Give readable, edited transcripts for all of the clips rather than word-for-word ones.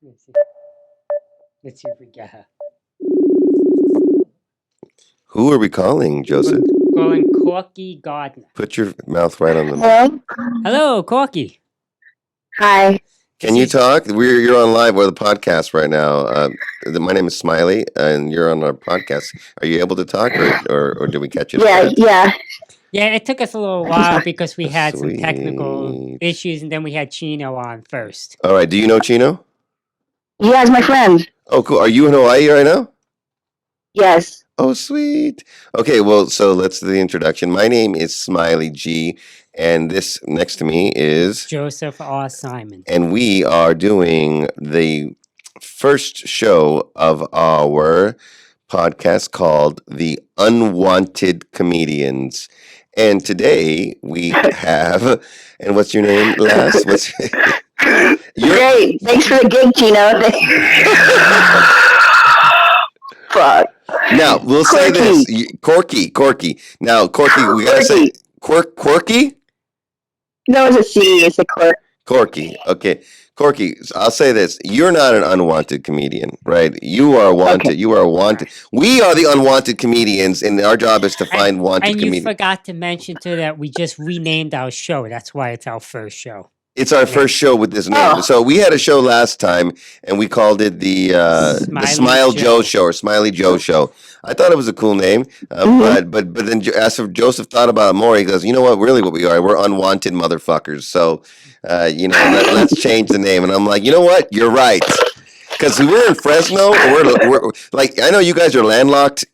Let's see. Let's see if we get her. Who are we calling, Joseph? We're calling Corky Gardner. Put your mouth right on the. Hello? Hello, Corky. Hi. Can you talk? You're on live with a podcast right now. My name is Smiley, and you're on our podcast. Are you able to talk, or did we catch you? Yeah. Yeah, it took us a little while because we had some Sweet. technical issues, and then we had Chino on first. All right. Do you know Chino? Yeah, it's my friend. Oh, cool. Are you in Hawaii right now? Yes. Oh, sweet. Okay, well, so let's do the introduction. My name is Smiley G, and this next to me is Joseph R. Simon. and we are doing the first show of our podcast called The Unwanted Comedians. And today we have, and what's your name, Lass? Great. Thanks for the gig, Chino. Fuck. Now, we'll say this. Corky. Now, Corky, we got to say, Corky? No, it's a C. It's a cork. Corky. Okay. Corky, I'll say this. You're not an unwanted comedian, right? You are wanted. Okay. You are wanted. We are the unwanted comedians, and our job is to find wanted And you comedians. forgot to mention, too, that we just renamed our show. That's why it's our first show. It's our first show with this name. Oh. So we had a show last time, and we called it the Smile Joe Show or Smiley Joe Show. I thought it was a cool name, but then as Joseph thought about it more, he goes, "You know what? Really, what we are, we're unwanted motherfuckers." So, let's change the name. And I'm like, you know what? You're right. Because we're in Fresno, we're like, I know you guys are landlocked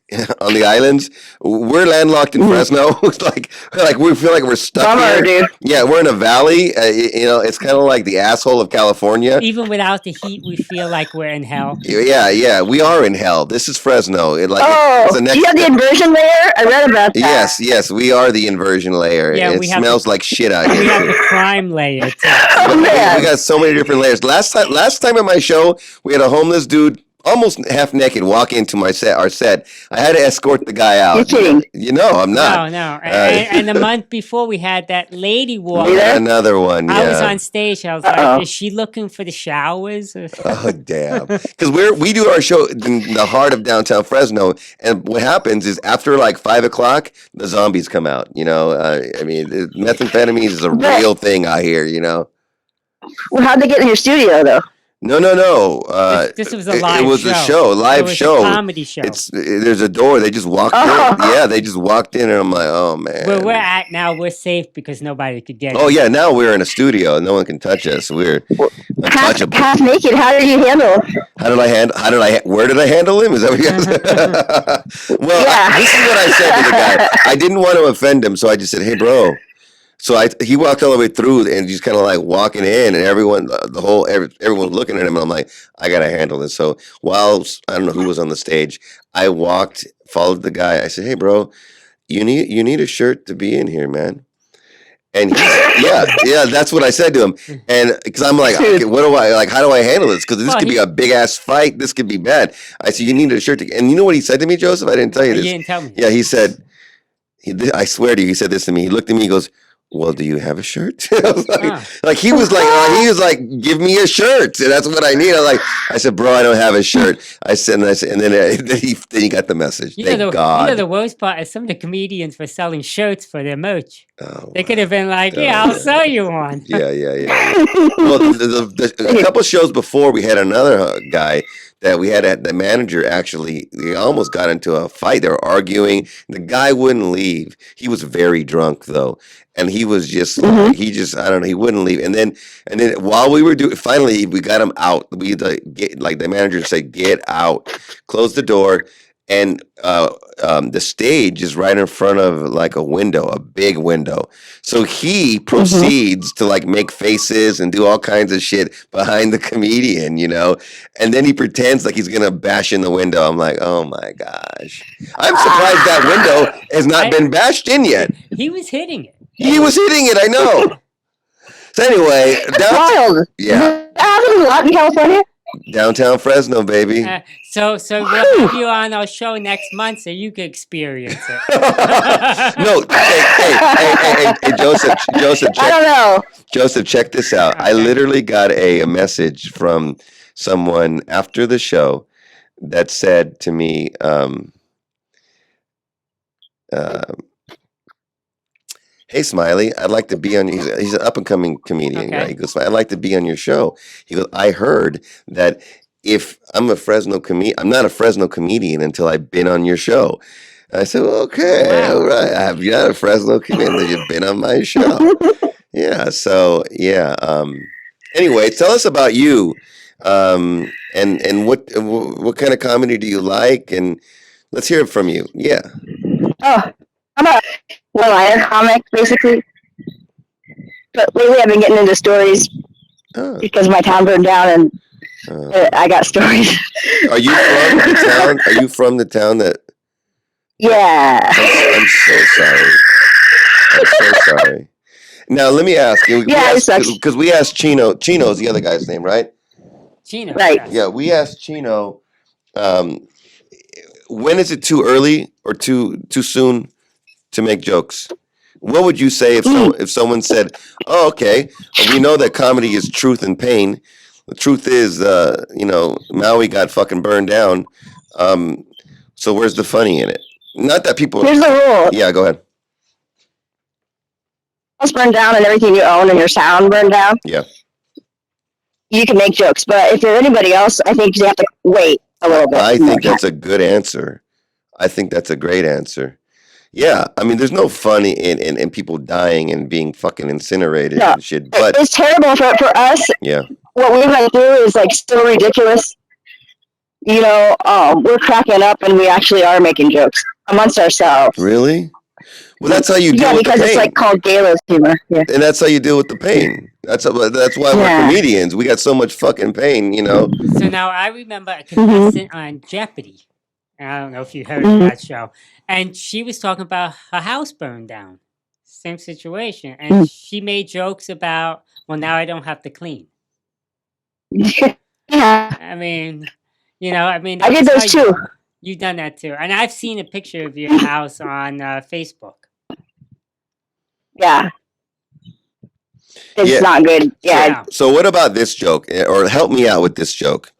on the islands. We're landlocked in Fresno. like we feel like we're stuck here. Dude. Yeah, we're in a valley. It's kind of like the asshole of California. Even without the heat, we feel like we're in hell. Yeah, we are in hell. This is Fresno. Do you have the inversion layer? I read about that. Yes, we are the inversion layer. Yeah, it smells like shit out here. We have the crime layer, too. Oh, man. We got so many different layers. Last time at my show, we had a homeless dude almost half naked walk into our set. I had to escort the guy out. You're kidding. I'm not. No. And the month before, we had that lady walk. Another one. Yeah. I was on stage. I was like, is she looking for the showers? Oh, damn. Because we do our show in the heart of downtown Fresno, and what happens is after like 5 o'clock, the zombies come out. Methamphetamine is a real thing out here. Well, how'd they get in your studio, though? No. This was a live show. It was a show, live show. A comedy show. There's a door. They just walked in. Yeah, they just walked in, and I'm like, oh man. Where we're at now, we're safe because nobody could get in. Oh yeah, now we're in a studio. No one can touch us. We're untouchable. Half naked. How did you handle? Where did I handle him? Is that what you guys? Well, Yeah. this is what I said to the guy. I didn't want to offend him, so I just said, hey, bro. So he walked all the way through and just kind of like walking in, and everyone looking at him, and I'm like, I gotta handle this. So while I don't know who was on the stage, I followed the guy. I said, hey, bro, you need a shirt to be in here, man. And yeah, that's what I said to him. And because I'm like, okay, how do I handle this? Because this could be a big ass fight. This could be bad. I said, you need a shirt and you know what he said to me, Joseph? I didn't tell you this. You didn't tell me. Yeah, he said, I swear to you, he said this to me. He looked at me, he goes, well, do you have a shirt? I was he was like, give me a shirt. That's what I need. I said, bro, I don't have a shirt. And then he got the message. Thank God. The worst part is some of the comedians were selling shirts for their merch. Oh, they could have been like, I'll sell you one. Yeah. Well, a couple shows before, we had another guy that we had the manager actually, they almost got into a fight. They were arguing. The guy wouldn't leave. He was very drunk though. And he was just, I don't know, he wouldn't leave. And then while we were finally we got him out. We the manager said, get out, close the door. And the stage is right in front of like a window, a big window. So he proceeds to like make faces and do all kinds of shit behind the comedian, and then he pretends like he's going to bash in the window. I'm like, oh my gosh. I'm surprised that window has not been bashed in yet. He was hitting it. He was hitting it, I know. So anyway. Wild. Yeah. That happens a lot in California. Downtown Fresno, baby. So we'll have you on our show next month so you can experience it. No, hey, Joseph, I don't know. Joseph, check this out. I literally got a message from someone after the show that said to me, "Hey, Smiley, I'd like to be on." He's an up and coming comedian, Okay. right? He goes, "I'd like to be on your show." He goes, "I heard that if I'm I'm not a Fresno comedian until I've been on your show." I said, well, "Okay, Wow. all right. Have you not a Fresno comedian that you've been on my show?" Yeah. So yeah. Anyway, tell us about you, and what kind of comedy do you like, and let's hear it from you. Yeah. Oh, I'm a one-liner comic, basically. But lately I've been getting into stories Oh. because my town burned down, and I got stories. Are you from the town? Are you from the town that? Yeah. I'm so sorry. I'm so sorry. Now let me ask you. It sucks. Because we asked Chino. Chino's the other guy's name, right? Chino. Right. Yes. Yeah, we asked Chino. When is it too early or too soon to make jokes? What would you say if someone said, "Oh, okay, we know that comedy is truth and pain. The truth is, Maui got fucking burned down. So where's the funny in it? Not that people." Here's the rule. Yeah, go ahead. House burned down and everything you own and your sound burned down. Yeah. You can make jokes, but if you're anybody else, I think you have to wait a little bit. I think that's a good answer. I think that's a great answer. Yeah, I mean, there's no fun in people dying and being fucking incinerated and shit. But it's terrible for us. Yeah. What we went through is like still ridiculous. We're cracking up and we actually are making jokes amongst ourselves. Really? Well, that's how you deal with the pain. Yeah, because it's like called galas humor. Yeah. And that's how you deal with the pain. That's why we're comedians. We got so much fucking pain, So now I remember a contestant on Jeopardy. I don't know if you heard of that show. And she was talking about her house burned down. Same situation. And she made jokes about, well, now I don't have to clean. Yeah. I mean, I did those too. You've done that too. And I've seen a picture of your house on Facebook. Yeah. It's not good. Yeah. So what about this joke? Or help me out with this joke.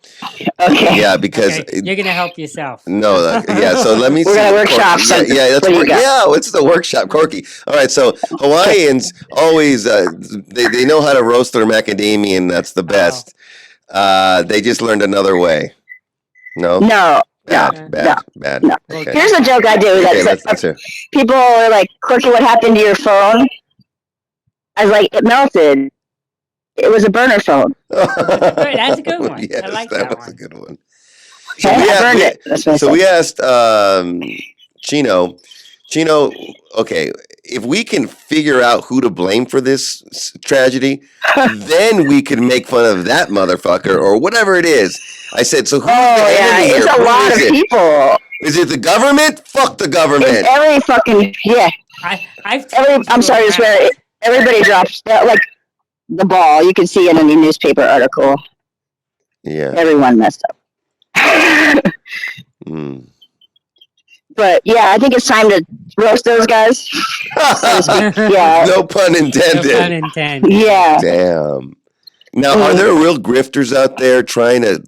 Okay. Yeah, because you're gonna help yourself. No, so let me. We're gonna workshop. It's the workshop, Corky. All right, so Hawaiians always they know how to roast their macadamia, and that's the best. They just learned another way. No. Bad. No. Okay. Here's a joke I do. Let's hear. People are like, "Corky, what happened to your phone?" I was like, "It melted. It was a burner phone." That's a good one. Yes, I like that that was one. a good one. So we asked Chino, okay, if we can figure out who to blame for this tragedy, then we can make fun of that motherfucker or whatever it is. I said, so who's the enemy here? It's a lot of people. Is it the government? Fuck the government. It's every fucking I'm sorry to swear. Everybody drops like the ball. You can see it in the newspaper article. Yeah. Everyone messed up. But yeah, I think it's time to roast those guys. Yeah. No pun intended. No pun intended. Yeah. Damn. Now, are there real grifters out there trying to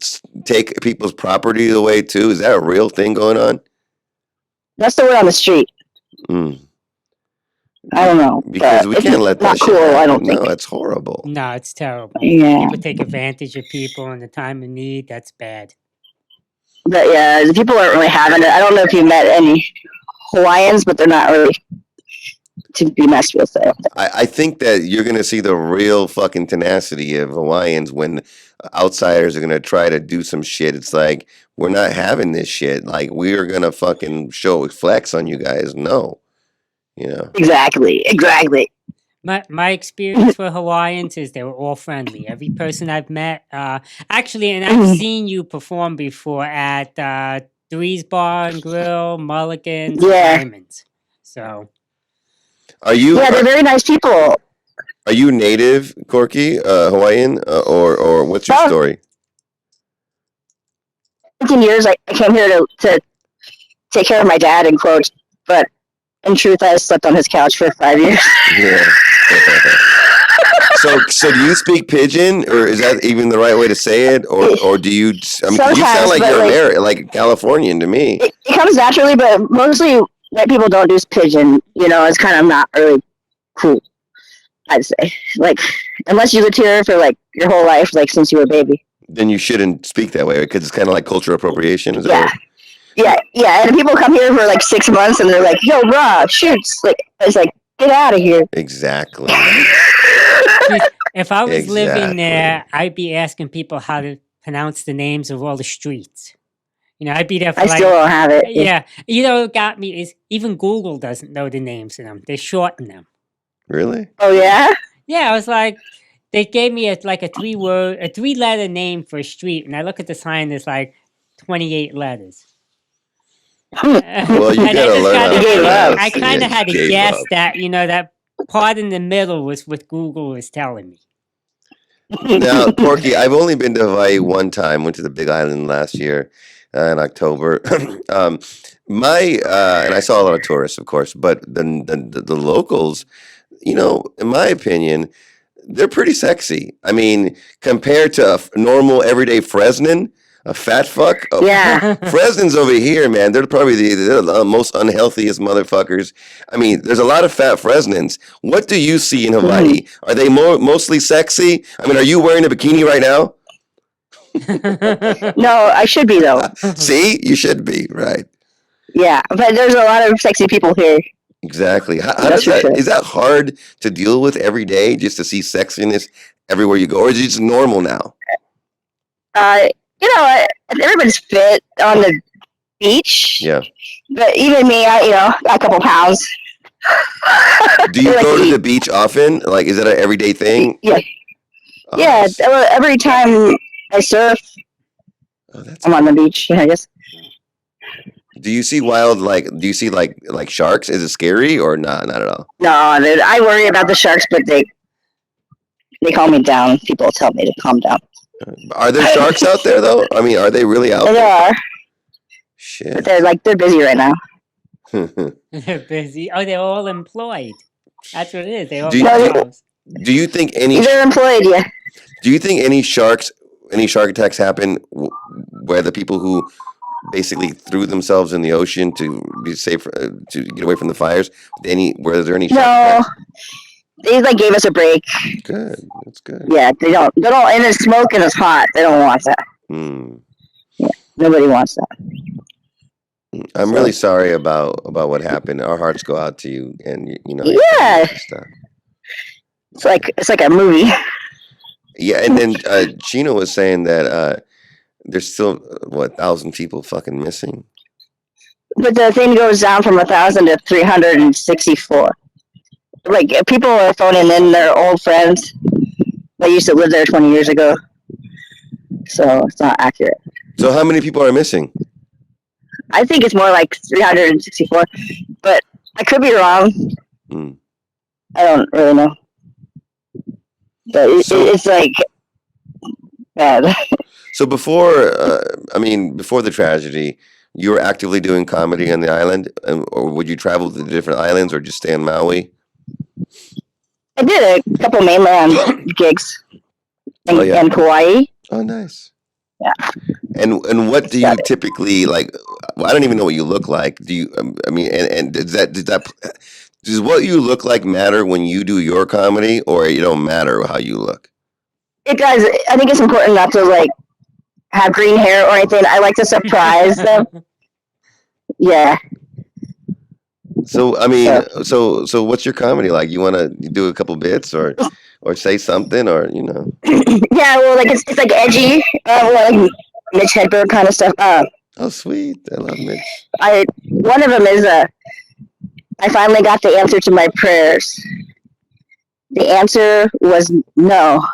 take people's property away too? Is that a real thing going on? That's the word on the street. I don't know. Because we can't let that shit happen. I don't think. No, it's horrible. No, it's terrible. Yeah. People take advantage of people in the time of need. That's bad. But yeah, the people aren't really having it. I don't know if you met any Hawaiians, but they're not really to be messed with. So. I think that you're going to see the real fucking tenacity of Hawaiians when outsiders are going to try to do some shit. It's like, we're not having this shit. Like, we're going to fucking show flex on you guys. No. Exactly. My experience with Hawaiians is they were all friendly. Every person I've met, actually, and I've seen you perform before at Three's Bar and Grill, Mulligan's, Diamonds. So, are you? Yeah, they're very nice people. Are you native, Corky, Hawaiian, or what's your story? 15 years, I came here to take care of my dad, in quotes, but in truth, I slept on his couch for 5 years. Yeah. So do you speak pidgin, or is that even the right way to say it, or do you? I mean, 'cause you sound Sometimes, like but you're like American, like Californian to me. it comes naturally, but mostly white people don't do pigeon. You know, it's kind of not really cool. I'd say, like, unless you lived here for like your whole life, like since you were a baby. Then you shouldn't speak that way because it's kind of like cultural appropriation. Is that Yeah, right? yeah. And people come here for like 6 months, and they're like, "Yo, raw shoots!" Like, it's like, get out of here. Exactly. If I was living there, Exactly. I'd be asking people how to pronounce the names of all the streets. You know, I'd be there for I still like, don't have it. yeah. You know, what got me is even Google doesn't know the names of them. They shorten them. Really? Oh yeah. Yeah, I was like, they gave me a 3-letter name for a street, and I look at the sign. There's like 28 letters. Well, you And I gotta just learn how got to gave up. I pronounce. kind of Yeah, had to you gave guess up. that, you know, that part in the middle was what Google was telling me. Now, Corky, I've only been to Hawaii one time. Went to the Big Island last year in October. um, and I saw a lot of tourists, of course, but the locals, you know, in my opinion, they're pretty sexy. I mean, compared to a normal everyday Fresnan, a fat fuck. Yeah. Fresnans over here, man, they're probably the most unhealthiest motherfuckers. I mean, there's a lot of fat Fresnans. What do you see in Hawaii? Are they mostly sexy? I mean, are you wearing a bikini right now? No, I should be though. See, you should be, right? Yeah, but there's a lot of sexy people here. Exactly. How That's does for that? sure. Is that hard to deal with every day, just to see sexiness everywhere you go, or is it just normal now? You know, everybody's fit on the beach. Yeah. But even me, I got a couple pounds. Do you Like go to eat. the beach often? Like, is that an everyday thing? Yeah, Oh, yeah. Every time I surf, that's. I'm on the beach. I guess. Do you see do you see like sharks? Is it scary or not? Not at all. No, dude, I worry about the sharks, but they calm me down. People tell me to calm down. Are there sharks out there though? I mean, are they really out And there? there are, but Shit. they're busy right now. They're busy. Oh, they're all employed. That's what it is. They all Do you- got jobs. Do you think any? They're employed, yeah. Do you think any shark attacks happen where the people who basically threw themselves in the ocean to be safe to get away from the fires? Were there any shark No, attacks? they like gave us a break. Good. That's good. Yeah, they don't. And it's smoke and it's hot. They don't want that. Hmm. Nobody wants that. I'm really sorry about what happened. Our hearts go out to you, and you know. Yeah. and stuff. It's like a movie. Yeah, and then Chino was saying that there's still 1,000 people fucking missing. But the thing goes down from 1,000 to 364. Like people are phoning in their old friends that used to live there 20 years ago. So it's not accurate. So how many people are missing? I think it's more like 364, but I could be wrong. Hmm. I don't really know. But it's like bad. So before the tragedy, you were actively doing comedy on the island, or would you travel to the different islands, or just stay in Maui? I did a couple mainland gigs in, Oh, yeah. in Hawaii. Oh, nice. Yeah. And what do you typically like? Well, I don't even know what you look like. Do you? I mean, and does what you look like matter when you do your comedy, or it don't matter how you look? It does. I think it's important not to like have green hair or anything. I like to surprise them. Yeah. So I mean, so what's your comedy like? You want to do a couple bits, or say something, or you know? Yeah. Well, like it's like edgy, like Mitch Hedberg kind of stuff. Oh, sweet! I love Mitch. One of them is I finally got the answer to my prayers. The answer was no.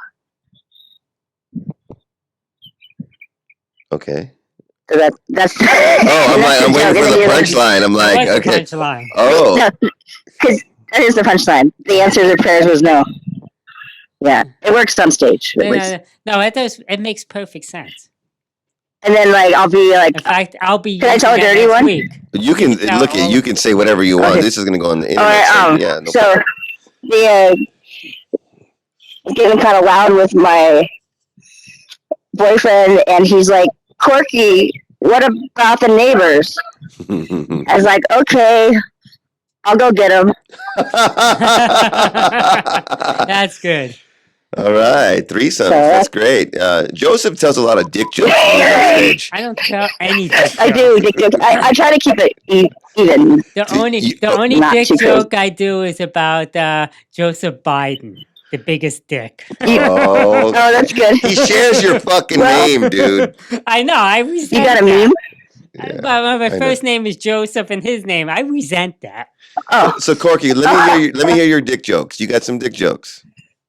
Okay. So that's. Oh, I'm waiting for the punchline. I'm like, What's the okay. punchline? Oh, Because that is the punchline. The answer to the prayers was no. Yeah, it works on stage. No, it does. It makes perfect sense. And then like I'll be like, In fact, I'll be. Can I tell a using that dirty next one? week. you can look at. You can say whatever you want. Okay. This is gonna go on the all internet. right, so, yeah. No so the getting kind of loud with my boyfriend, and he's like, Corky, what about the neighbors? I was like, okay, I'll go get them. That's good. All right, threesomes. So That's great. Joseph tells a lot of dick jokes on stage. I don't tell any dick I do dick jokes. I try to keep it even. The only Not dick too joke I do is about Joseph Biden, the biggest dick. Oh, that's good. he shares your fucking name, dude. I know. I resent You got a that. meme? Yeah, My I know. first name is Joseph, and his name. I resent that. Oh, So Corky, let me hear your dick jokes. You got some dick jokes.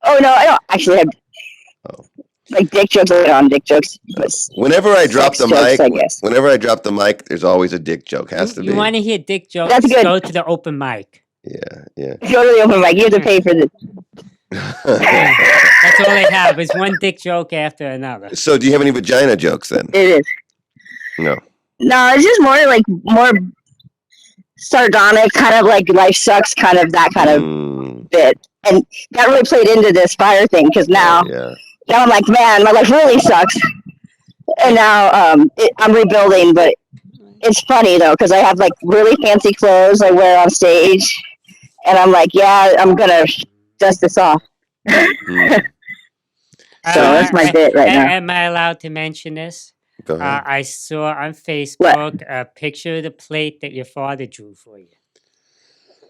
oh no, I don't actually have Oh. like dick jokes on dick jokes. It's Whenever I drop sex the jokes, mic, I guess. whenever I drop the mic, there's always a dick joke. Has to You be. want to hear dick jokes? That's good. Go to the open mic. Yeah. Go to the open mic. You have to pay for the. That's all they have is one dick joke after another. So, do you have any vagina jokes then? It is. No. No, it's just more sardonic, kind of like life sucks, kind of that kind of bit, and that really played into this fire thing because now I'm like, man, my life really sucks, and now I'm rebuilding, but it's funny though because I have like really fancy clothes I wear on stage, and I'm like, yeah, I'm gonna dust this off. So that's my bit right now. Am I allowed to mention this? Go ahead. I saw on Facebook a picture of the plate that your father drew for you.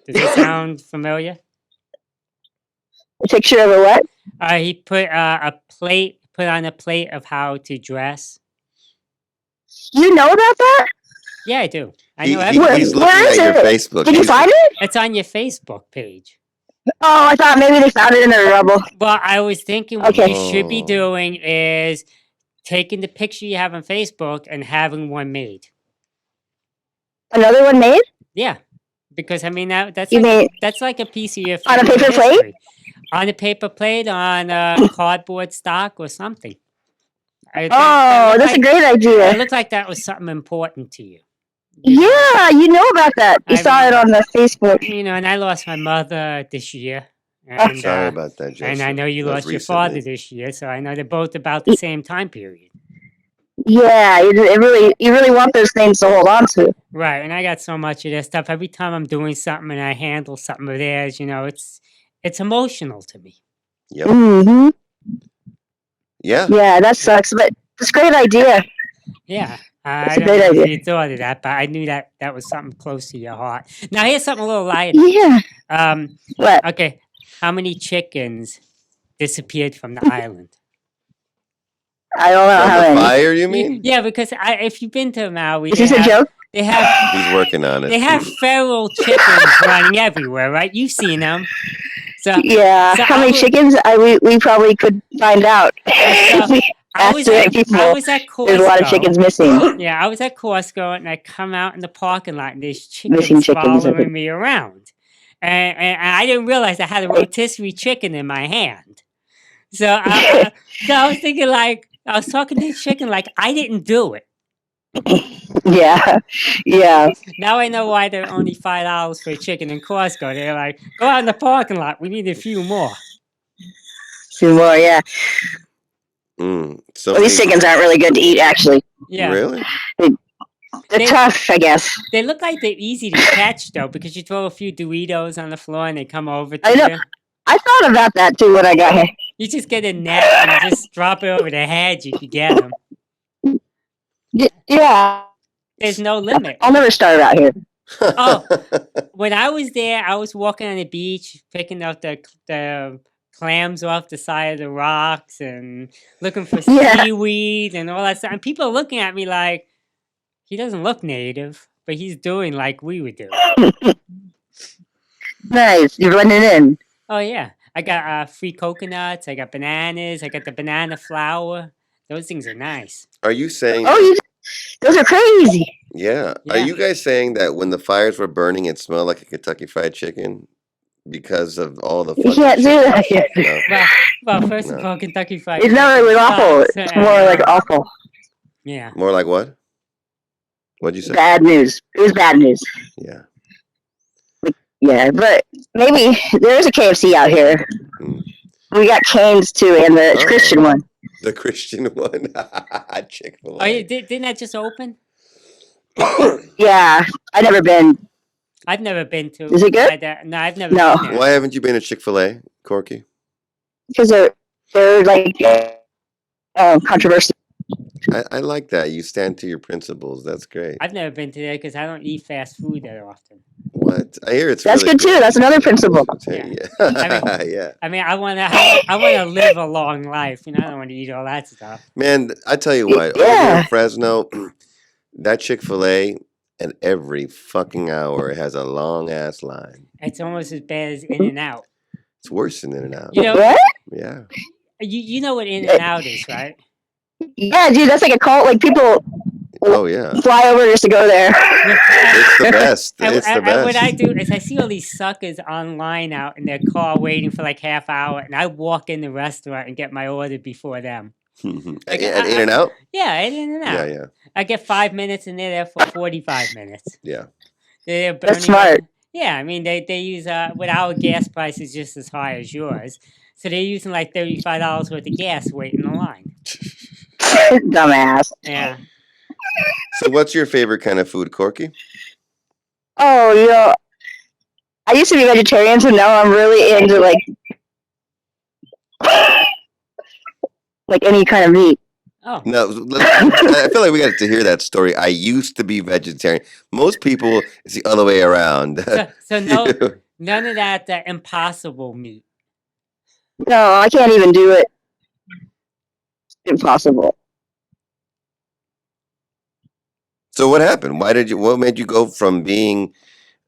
Does it sound familiar? A picture of a what? He put put on a plate of how to dress. You know about that? Yeah, I do. I know He's everything. looking at your it? Facebook. Did you find it? It's on your Facebook page. Oh, I thought maybe they found it in the rubble. Well, I was thinking what Okay. you should be doing is taking the picture you have on Facebook and having one made. Another one made? Yeah, because I mean that's You like, mean that's like a piece of your on a family paper plate? history. On a paper plate, on cardboard stock or something. Oh, that's a great It idea. looked like that was something important to you. Yeah, you know about that. You I saw it on the Facebook. You know, and I lost my mother this year. And, Sorry about that, Joseph. and I know you That was lost your recently. father this year, so I know they're both about the same time period. Yeah, you really want those things to hold on to. Right, and I got so much of this stuff. Every time I'm doing something and I handle something of theirs, you know, it's emotional to me. Yep. Mm-hmm. Yeah. Yeah, that sucks, but it's a great idea. Yeah. That's I a don't great know if idea. you thought of that, but I knew that was something close to your heart. Now here's something a little lighter. Yeah. What? Okay, how many chickens disappeared from the island? I don't know From how the many. fire, you mean? Yeah, because if you've been to Maui, Is this a joke? they have He's working on it. they have feral chickens running everywhere, right? You've seen them. So Yeah. So How I many was- chickens? We probably could find out. If we I asked was the right at people. Costco. There's a lot of chickens missing. Yeah, I was at Costco and I come out in the parking lot and there's chickens Missing chickens, I following think. me around. And I didn't realize I had a rotisserie chicken in my hand. So I was thinking I was talking to the chicken like I didn't do it. Yeah. Yeah. Now I know why they're only $5 for a chicken in Costco. They're like, go out in the parking lot. We need a few more. Two more, yeah. So Well, these chickens aren't really good to eat, actually. Yeah. Really? They're tough, I guess. They look like they're easy to catch though, because you throw a few Doritos on the floor and they come over to I know. you. I thought about that too when I got here. You just get a net and just drop it over the head. You can get them. Yeah. There's no limit. I'll never start out here. Oh, when I was there, I was walking on the beach, picking up the clams off the side of the rocks and looking for Yeah. seaweed and all that stuff. And people are looking at me like, he doesn't look native, but he's doing like we would do. Nice. You're running in. Oh, yeah. I got free coconuts. I got bananas. I got the banana flour. Those things are nice. Are you saying? Oh, those are crazy. Yeah. Yeah. Are you guys saying that when the fires were burning, it smelled like a Kentucky Fried Chicken because of all the? You fucking can't do chicken? that here. No. Well, first of No. all, Kentucky Fried It's not Chicken really awful. sucks, It's more like awful. yeah. More like what? What'd you say? Bad news. It was bad news. Yeah. Yeah, but maybe there is a KFC out here. We got Cane's too, and the Christian one. The Christian one. Chick-fil-A. Oh, didn't that just open? Yeah, I've never been. I've never been to. Is it good? No, I've never No. been there. Why haven't you been to Chick-fil-A, Corky? Because they're like controversial. I like that. You stand to your principles. That's great. I've never been to there because I don't eat fast food that often. What? I hear it's That's really good too. That's another principle. Yeah. Yeah. I mean, I wanna live a long life. I don't want to eat all that stuff. Man, I tell you what. Over here in Fresno, that Chick-fil-A, and every fucking hour it has a long ass line. It's almost as bad as In-N-Out. It's worse than In-N-Out. What? Yeah. You know what In-N-Out is, right? Yeah, dude, that's like a cult. Like people Oh yeah. fly over just to go there. It's the best. It's the And best. what I do is I see all these suckers online out in their car waiting for like half hour, and I walk in the restaurant and get my order before them. At In-N-Out? Yeah, In-N-Out. Yeah. I get 5 minutes and they're there for 45 minutes. Yeah. They're burning That's smart. Yeah, I mean they use with our gas prices just as high as yours, so they're using like $35 worth of gas waiting in the line. Dumbass. Yeah. So what's your favorite kind of food, Corky? Oh, I used to be vegetarian, so now I'm really into like any kind of meat. Oh. No, I feel like we got to hear that story. I used to be vegetarian. Most people, it's the other way around. So none of that impossible meat. No, I can't even do it. Impossible. So what happened? What made you go from being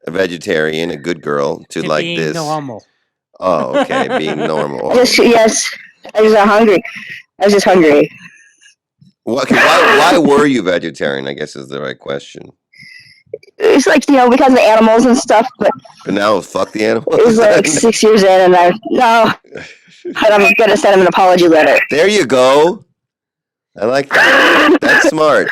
a vegetarian, a good girl, to like being this? normal. Oh, okay, being normal. Yes, I was hungry. I was just hungry. Why were you vegetarian? I guess is the right question. It's like, because of the animals and stuff, but now fuck the animals. it was like 6 years in, and but I'm gonna send him an apology letter. There you go. I like that. That's smart.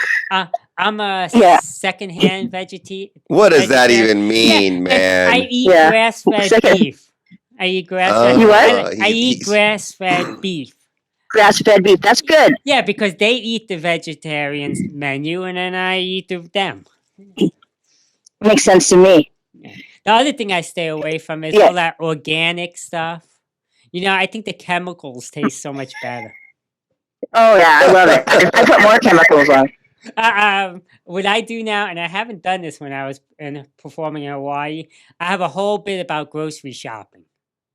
I'm a secondhand vegetarian. What does that even mean, man? I eat grass-fed beef. I eat grass-fed. You what? I eat grass-fed beef. Grass-fed beef. That's good. Yeah, because they eat the vegetarians menu, and then I eat them. Makes sense to me. The other thing I stay away from is all that organic stuff. I think the chemicals taste so much better. Oh yeah, I love it. I put more chemicals on. What I do now, and I haven't done this when I was performing in Hawaii, I have a whole bit about grocery shopping.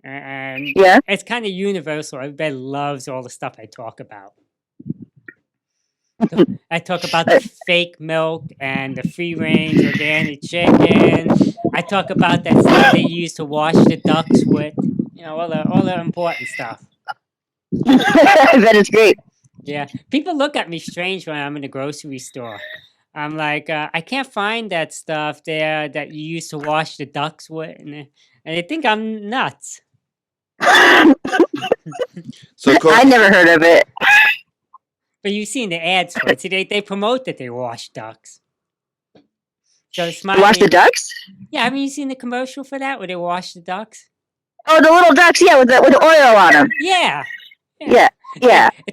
And it's kind of universal. Everybody loves all the stuff I talk about. So I talk about the fake milk and the free-range organic chicken. I talk about that stuff they use to wash the ducks with. All the important stuff. I bet it's great. Yeah, people look at me strange when I'm in the grocery store. I'm like, I can't find that stuff there that you used to wash the ducks with, and they think I'm nuts. So I never heard of it. But you've seen the ads for it. See, they promote that they wash ducks. So Smiley, wash the ducks? Yeah, haven't you seen the commercial for that where they wash the ducks? Oh, the little ducks, yeah, with the oil on them. Yeah.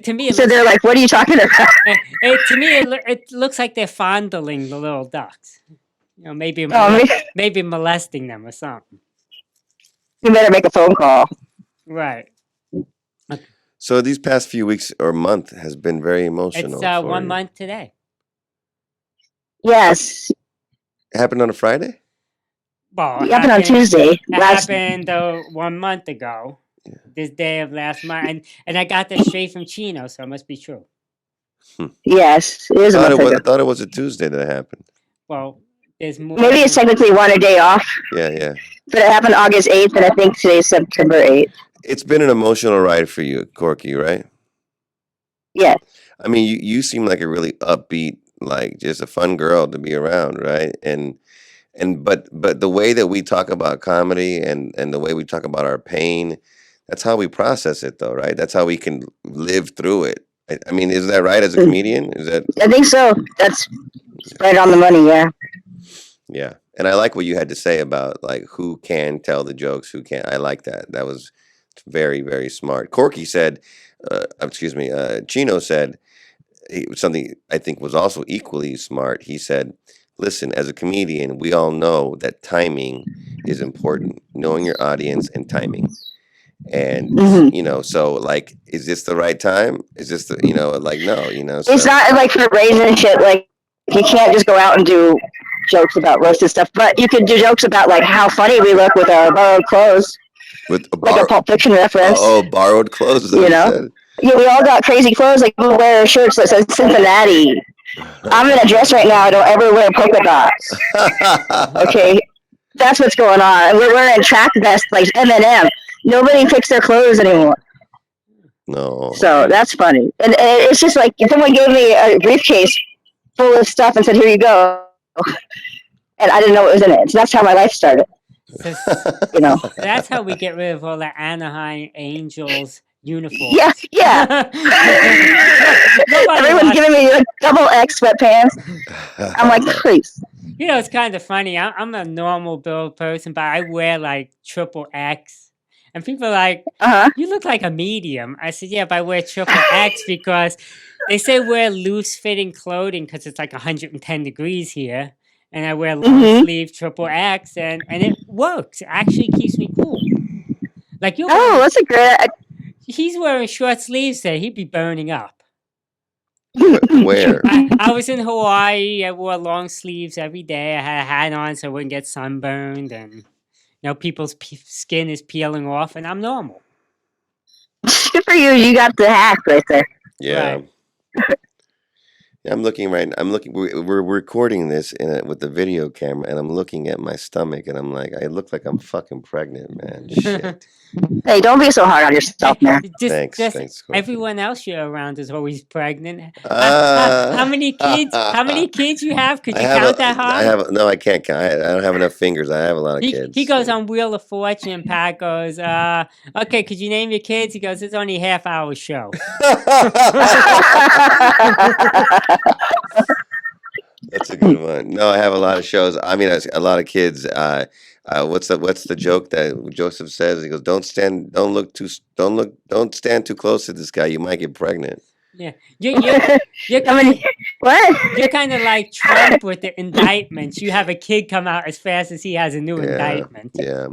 To me, so they're like, "What are you talking about?" To me, it looks like they're fondling the little ducks. Maybe molesting them or something. You better make a phone call. Right. So these past few weeks or month has been very emotional. It's 1 month today. Yes. It happened on a Friday? Well, it happened on Tuesday. It happened 1 month ago. Yeah. This day of last month. And I got that straight from Chino, so it must be true. Yes. It is I thought it was a Tuesday that happened. Well, there's more. Maybe it's technically a day off. Yeah. But it happened August 8th, and I think today's September 8th. It's been an emotional ride for you, Corky, right? Yeah. I mean, you seem like a really upbeat, like just a fun girl to be around, right? But the way that we talk about comedy and the way we talk about our pain, that's how we process it, though, right? That's how we can live through it. I mean, is that right as a comedian? I think so. That's right on the money, yeah. Yeah. And I like what you had to say about like who can tell the jokes, who can't. I like that. It's very, very smart. Corky said, Chino said something I think was also equally smart. He said, listen, as a comedian, we all know that timing is important, knowing your audience and timing. And, so like, is this the right time? Is this like, no, so. It's not like for raising shit. Like, you can't just go out and do jokes about roasted stuff, but you can do jokes about like how funny we look with our borrowed clothes, with like a Pulp Fiction reference. Borrowed clothes. Yeah, we all got crazy clothes. Like, we wear shirts that says Cincinnati. I'm in a dress right now. I don't ever wear polka dots. Okay, that's what's going on. We're wearing track vests like Eminem. Nobody picks their clothes anymore. No. So that's funny. And it's just like someone gave me a briefcase full of stuff and said, here you go. And I didn't know what was in it. So that's how my life started. That's how we get rid of all the Anaheim Angels uniforms. Yeah. Everyone's giving me like double X sweatpants. I'm like, please. It's kind of funny. I'm a normal build person, but I wear like triple X. And people are like, you look like a medium. I said, yeah, but I wear triple X because they say wear loose-fitting clothing because it's like 110 degrees here. And I wear long-sleeve triple X, and it works. It actually keeps me cool. Like that's a great... He's wearing short sleeves there. He'd be burning up. Where? I was in Hawaii. I wore long sleeves every day. I had a hat on so I wouldn't get sunburned, and... people's skin is peeling off, and I'm normal. Good for you. You got the hack right there. Yeah. Right. Yeah, I'm looking right. We're recording this with the video camera, and I'm looking at my stomach, and I'm like, I look like I'm fucking pregnant, man. Shit. Hey, don't be so hard on yourself, man. Thanks. Everyone else you're around is always pregnant. How many kids? How many kids you have? Could you count that hard? No, I can't count. I don't have enough fingers. I have a lot of kids. He goes on Wheel of Fortune, and Pat goes, okay, could you name your kids? He goes, it's only a half-hour show. That's a good one. No, I have a lot of shows. I mean, a lot of kids. What's the joke that Joseph says? He goes, don't stand too close to this guy. You might get pregnant. Yeah, you're kind of like Trump with the indictments. You have a kid come out as fast as he has a new indictment. Yeah.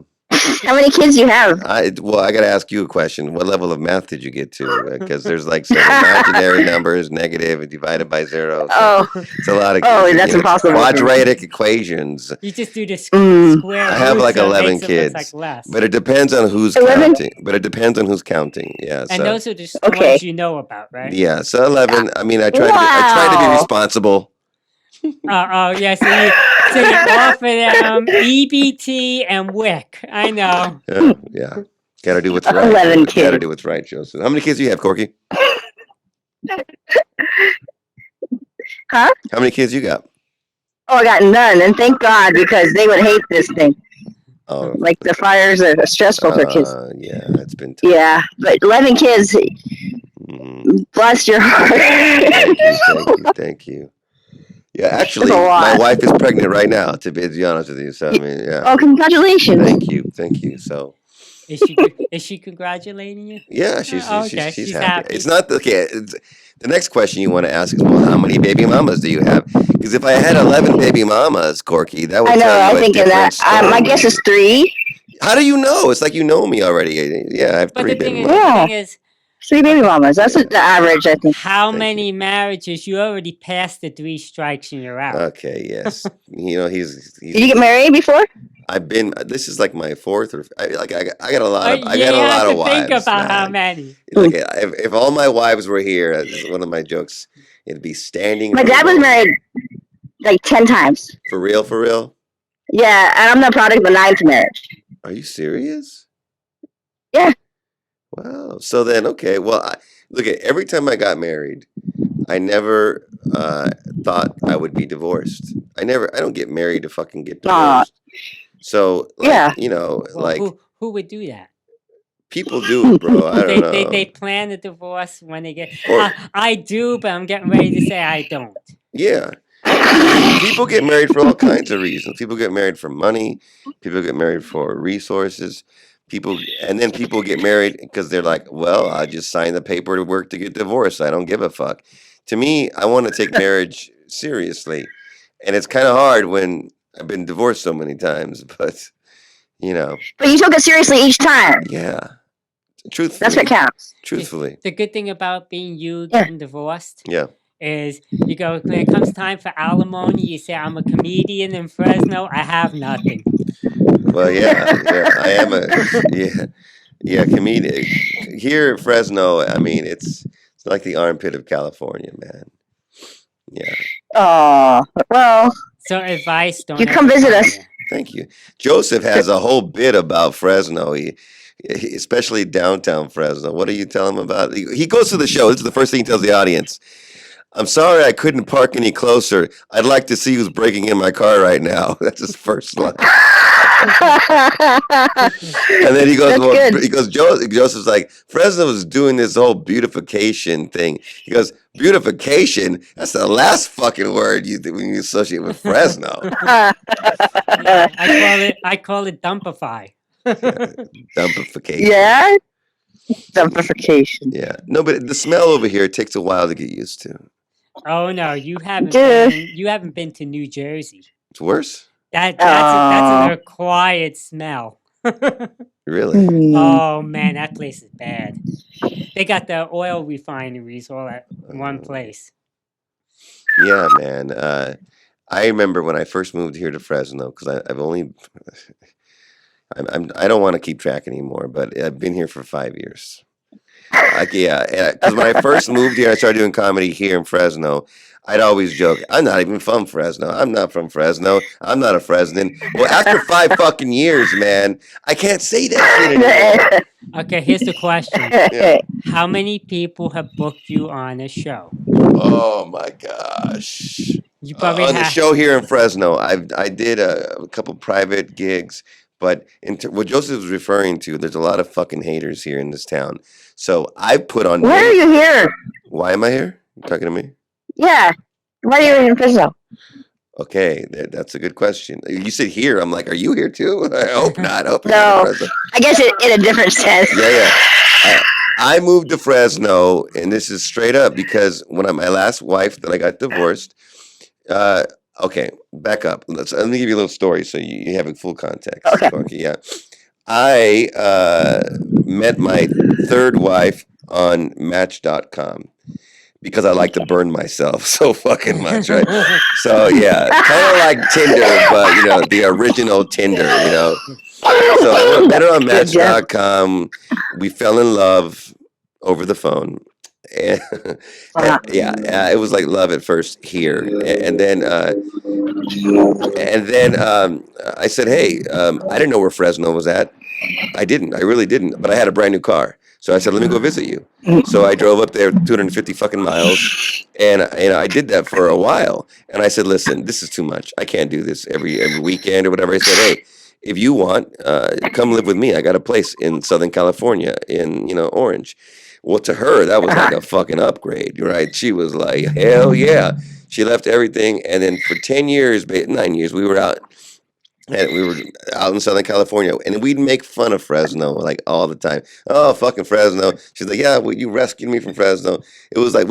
How many kids do you have? I got to ask you a question. What level of math did you get to? Because there's like some imaginary numbers, negative and divided by 0. So it's a lot of kids. Oh, that's impossible. Quadratic equations. You just do the square. I have like 11 kids. But it depends on who's counting. Yeah. And those are just the ones you know about, right? Yeah. So 11. I mean, I try to be responsible. Yeah. So you offer them EBT and WIC. I know. Yeah. Got to do what's right. 11 kids. Got to do what's right, Joseph. How many kids do you have, Corky? Huh? How many kids you got? Oh, I got none, and thank God, because they would hate this thing. Oh, like the fires are stressful for kids. Yeah, it's been tough. Yeah, but 11 kids. Bless your heart. Thank you. Yeah, actually, my wife is pregnant right now. To be honest with you, so I mean, yeah. Oh, congratulations! Thank you. So, is she congratulating you? Yeah, she's happy. It's not okay. The next question you want to ask is, well, how many baby mamas do you have? Because if I had 11 baby mamas, Corky, that would. I know. I'm thinking that. My guess is 3. How do you know? It's like you know me already. Yeah, I have 3 baby mamas. The thing is, 3 baby mamas. That's the average, I think. How many marriages? You already passed the 3 strikes and you're out. Okay, yes. He's. Did you get married before? I've been. This is like my 4th or. I got a lot of. I got a lot of wives. Think about how many. Like, if all my wives were here, this is one of my jokes. It'd be standing. My dad was married like 10 times. For real? For real? Yeah, and I'm the product of the 9th marriage. Are you serious? Yeah. Wow. So then, okay. Well, look at every time I got married, I never thought I would be divorced. I don't get married to fucking get divorced. So, like, like who would do that? People do, bro. I don't know. They plan a divorce when they get. I do, but I'm getting ready to say I don't. Yeah. People get married for all kinds of reasons. People get married for money. People get married for resources. And then people get married because they're like, well, I just signed the paperwork to get divorced. I don't give a fuck. To me, I want to take marriage seriously, and it's kind of hard when I've been divorced so many times. But But you took it seriously each time. yeah, truthfully, That's what counts. truthfully, The good thing about being you Yeah. getting divorced yeah. is you go, when it comes time for alimony, you say, I'm a comedian in Fresno. I have nothing. Well, yeah, I am comedian here in Fresno. I mean, it's like the armpit of California, man. Yeah, Oh, well, So advice, don't you ever come visit come us. here. thank you. Joseph has a whole bit about Fresno. Especially downtown Fresno. What do you tell him about? He goes to the show. This is the first thing he tells the audience. I'm sorry I couldn't park any closer. I'd like to see who's breaking in my car right now. That's his first line. And then he goes, That's good. he goes, Joseph's like, Fresno's doing this whole beautification thing. He goes, beautification? That's the last fucking word when you associate with Fresno. Yeah, I call it dumpify. Dumpification. Yeah? Dumpification. Yeah. No, but the smell over here takes a while to get used to. Oh no, you haven't Duh. been to New Jersey. It's worse? That's an acquired smell. Really? Hmm. Oh man, that place is bad. They got the oil refineries all at one place. Yeah, man. I remember when I first moved here to Fresno because I've only I don't want to keep track anymore, but I've been here for 5 years. Because when I first moved here, I started doing comedy here in Fresno. I'd always joke, I'm not even from Fresno. I'm not from Fresno. I'm not a Fresnan. Well, after 5 fucking years, man, I can't say that shit anymore. Okay, here's the question: Yeah. how many people have booked you on a show? Oh my gosh. You probably On the have. show here in Fresno, I did a couple private gigs, but what Joseph was referring to, there's a lot of fucking haters here in this town. So I put on. Why are you here? Why am I here? You talking to me? Yeah. Why are you in Fresno? Okay, that's a good question. You said here. I'm like, are you here too? I hope not. I hope you're No. in Fresno. I guess in a different sense. Yeah. I moved to Fresno, and this is straight up because when my last wife that I got divorced. Okay, back up. Let me give you a little story so you have a full context. Okay. Yeah. I met my third wife on Match.com because I like to burn myself so fucking much, right? So yeah, kind of like Tinder, but the original Tinder, So I met her on Match.com. We fell in love over the phone. And, it was like love at first here, and then I said, "Hey, I didn't know where Fresno was at. I really didn't. But I had a brand new car, so I said, let me go visit you. So I drove up there 250 fucking miles, and I did that for a while. And I said, listen, this is too much. I can't do this every weekend or whatever. I said, hey, if you want, come live with me. I got a place in Southern California in Orange. Well, to her, that was like a fucking upgrade, right? She was like, hell yeah. She left everything. And then for 9 years, we were out. And we were out in Southern California. And we'd make fun of Fresno like all the time. Oh, fucking Fresno. She's like, yeah, well, you rescued me from Fresno. It was like,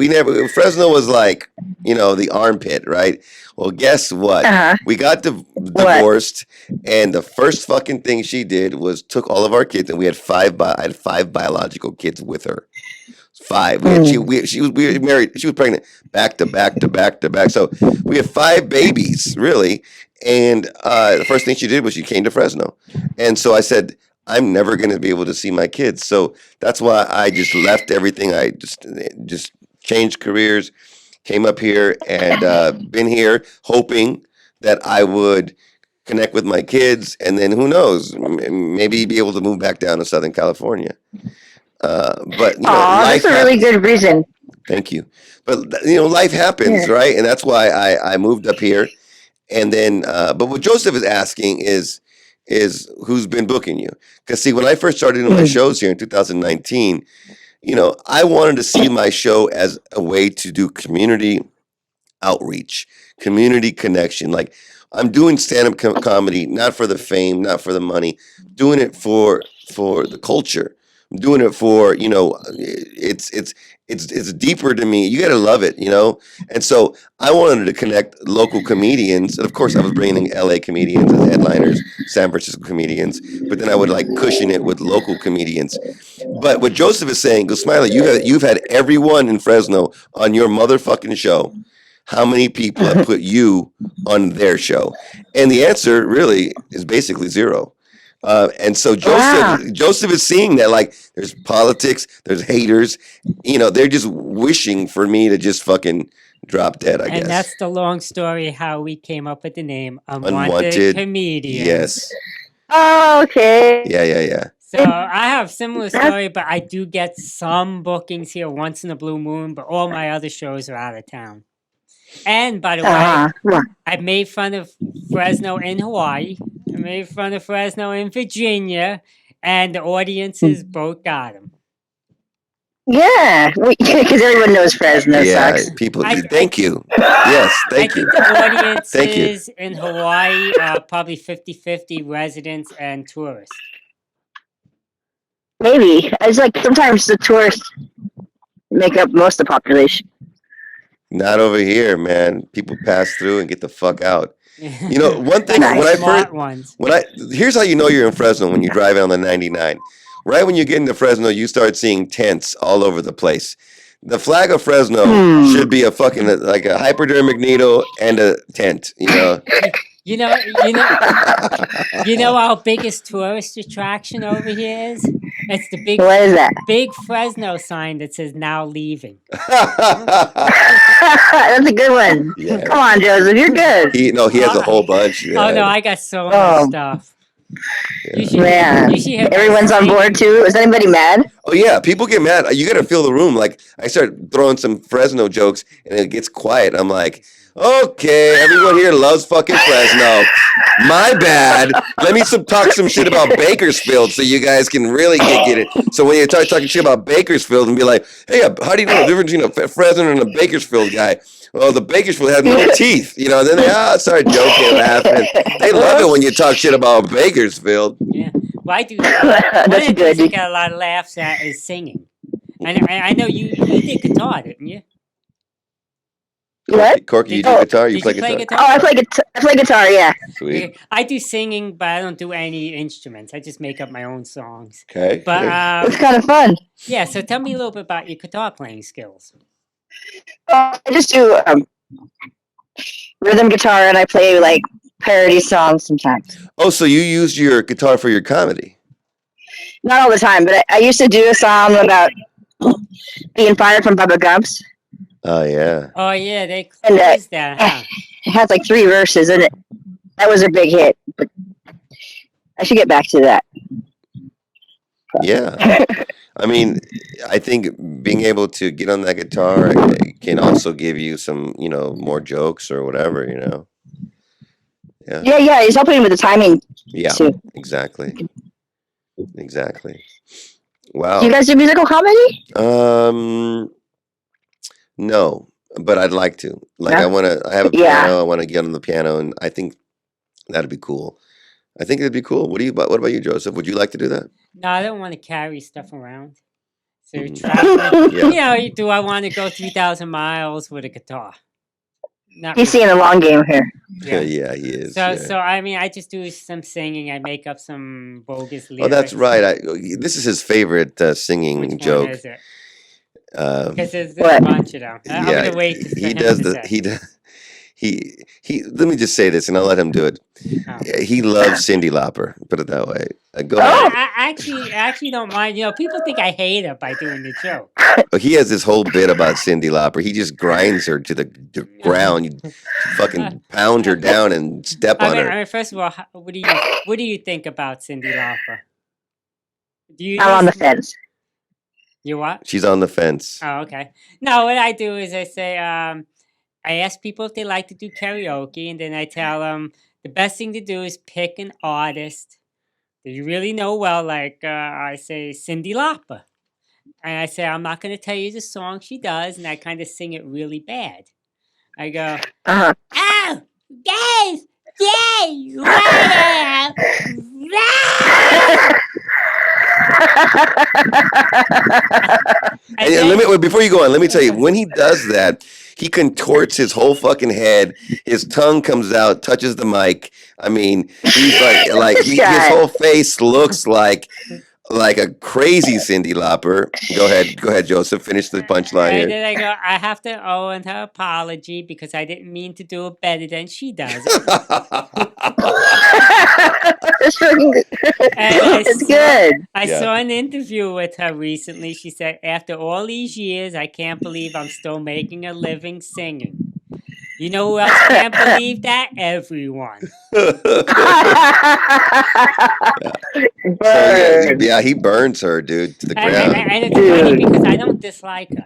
Fresno was like, the armpit, right? Well, guess what? We got divorced. And the first fucking thing she did was took all of our kids. And we had I had 5 biological kids with her. 5. We were married. She was pregnant back to back to back to back. So we had 5 babies, really. And the first thing she did was she came to Fresno. And so I said, I'm never going to be able to see my kids. So that's why I just left everything. I just changed careers, came up here, and been here hoping that I would connect with my kids. And then who knows, maybe be able to move back down to Southern California. But life that's a really good reason. Thank you. But life happens, right? And that's why I moved up here. And then, but what Joseph is asking is who's been booking you? Because see, when I first started doing my shows here in 2019, I wanted to see my show as a way to do community outreach, community connection. Like I'm doing stand-up comedy, not for the fame, not for the money, doing it for for the culture. I'm doing it for, it's deeper to me. You got to love it, And so I wanted to connect local comedians, and of course I was bringing LA comedians as headliners, San Francisco comedians, but then I would like cushion it with local comedians. But what Joseph is saying, go Smiley, you've had everyone in Fresno on your motherfucking show. How many people have put you on their show? And the answer really is basically zero. And so Joseph is seeing that, like, there's politics, there's haters, they're just wishing for me to just fucking drop dead, I guess. And that's the long story how we came up with the name Unwanted Comedians. Yes. Oh, okay. Yeah. So I have similar story, but I do get some bookings here once in a blue moon, but all my other shows are out of town. And by the way, I made fun of Fresno in Hawaii. I made fun of Fresno in Virginia, and the audiences both got them. Yeah, because everyone knows Fresno sucks. People. Thank you. Yes, thank you. I think the audiences in Hawaii are probably 50-50 residents and tourists. Maybe. It's like sometimes the tourists make up most of the population. Not over here, man. People pass through and get the fuck out. One thing here's how you know you're in Fresno when you drive on the 99. Right when you get into Fresno, you start seeing tents all over the place. The flag of Fresno should be a fucking like a hypodermic needle and a tent. You know our biggest tourist attraction over here is? It's the big What is that? Big Fresno sign that says now leaving. That's a good one. Yeah. Come on, Joseph, you're good. He has a whole bunch. Man. Oh no, I got so much stuff. Yeah. Everyone's on board too. Is anybody mad? Oh yeah, people get mad. You got to fill the room. Like I start throwing some Fresno jokes, and it gets quiet. I'm like, okay, everyone here loves fucking Fresno. My bad. Let me talk some shit about Bakersfield, so you guys can really get it. So when you start talking shit about Bakersfield, and be like, hey, how do you know the difference between a Fresno and a Bakersfield guy? Well, the Bakersfield has no teeth, then they start joking, laughing. They love it when you talk shit about Bakersfield. Yeah, well, I do. One of the things I got a lot of laughs at is singing. And I know you did guitar, didn't you? What? Corky, you do guitar? You play guitar? Oh, I play guitar, yeah. Sweet. I do singing, but I don't do any instruments. I just make up my own songs. Okay. But it's kind of fun. Yeah, so tell me a little bit about your guitar playing skills. I just do rhythm guitar, and I play like parody songs sometimes. Oh, so you used your guitar for your comedy? Not all the time, but I used to do a song about being fired from Bubba Gump's. Oh yeah. Oh yeah, they closed that. Huh? It has like 3 verses, and that was a big hit. But I should get back to that. Yeah. I mean, I think being able to get on that guitar can also give you some, more jokes or whatever, Yeah. Yeah. He's helping with the timing. Yeah. Too. Exactly. Wow. Do you guys do musical comedy? No, but I'd like to. Like, I have a piano. I want to get on the piano, and I think that'd be cool. I think it'd be cool. What about you, Joseph? Would you like to do that? No, I don't want to carry stuff around. So you're traveling. Do I want to go 3,000 miles with a guitar? He's seeing the long game here. Yeah, he is. So I mean, I just do some singing. I make up some bogus lyrics. Oh, that's right. This is his favorite singing Which joke. One is it? Because there's a bunch of them. I'm gonna wait. He does he. Let me just say this, and I'll let him do it. Oh. He loves Cyndi Lauper. Put it that way. Go ahead. I actually don't mind. People think I hate her by doing the joke. He has this whole bit about Cyndi Lauper. He just grinds her to the ground. You fucking pound her down and step on her. I mean, first of all, what do you think about Cyndi Lauper? I'm on the fence. You what? She's on the fence. Oh, okay. No, what I do is I say, I ask people if they like to do karaoke, and then I tell them the best thing to do is pick an artist that you really know well. Like I say, Cyndi Lauper. And I say, I'm not going to tell you the song she does, and I kind of sing it really bad. I go, oh, guys, yay, And And then, before you go on, let me tell you, when he does that, he contorts his whole fucking head. His tongue comes out, touches the mic. I mean, he's This his guy. whole face looks like a crazy Cyndi Lauper. Go ahead, Joseph. Finish the punchline and here. then I go, I have to owe her apology because I didn't mean to do it better than she does. And It's good. I Yeah. saw an interview with her recently. She said, after all these years, I can't believe I'm still making a living singing. You know who else can't believe that? Everyone. So yeah, he burns her, dude, to the ground. And it's funny because I don't dislike her.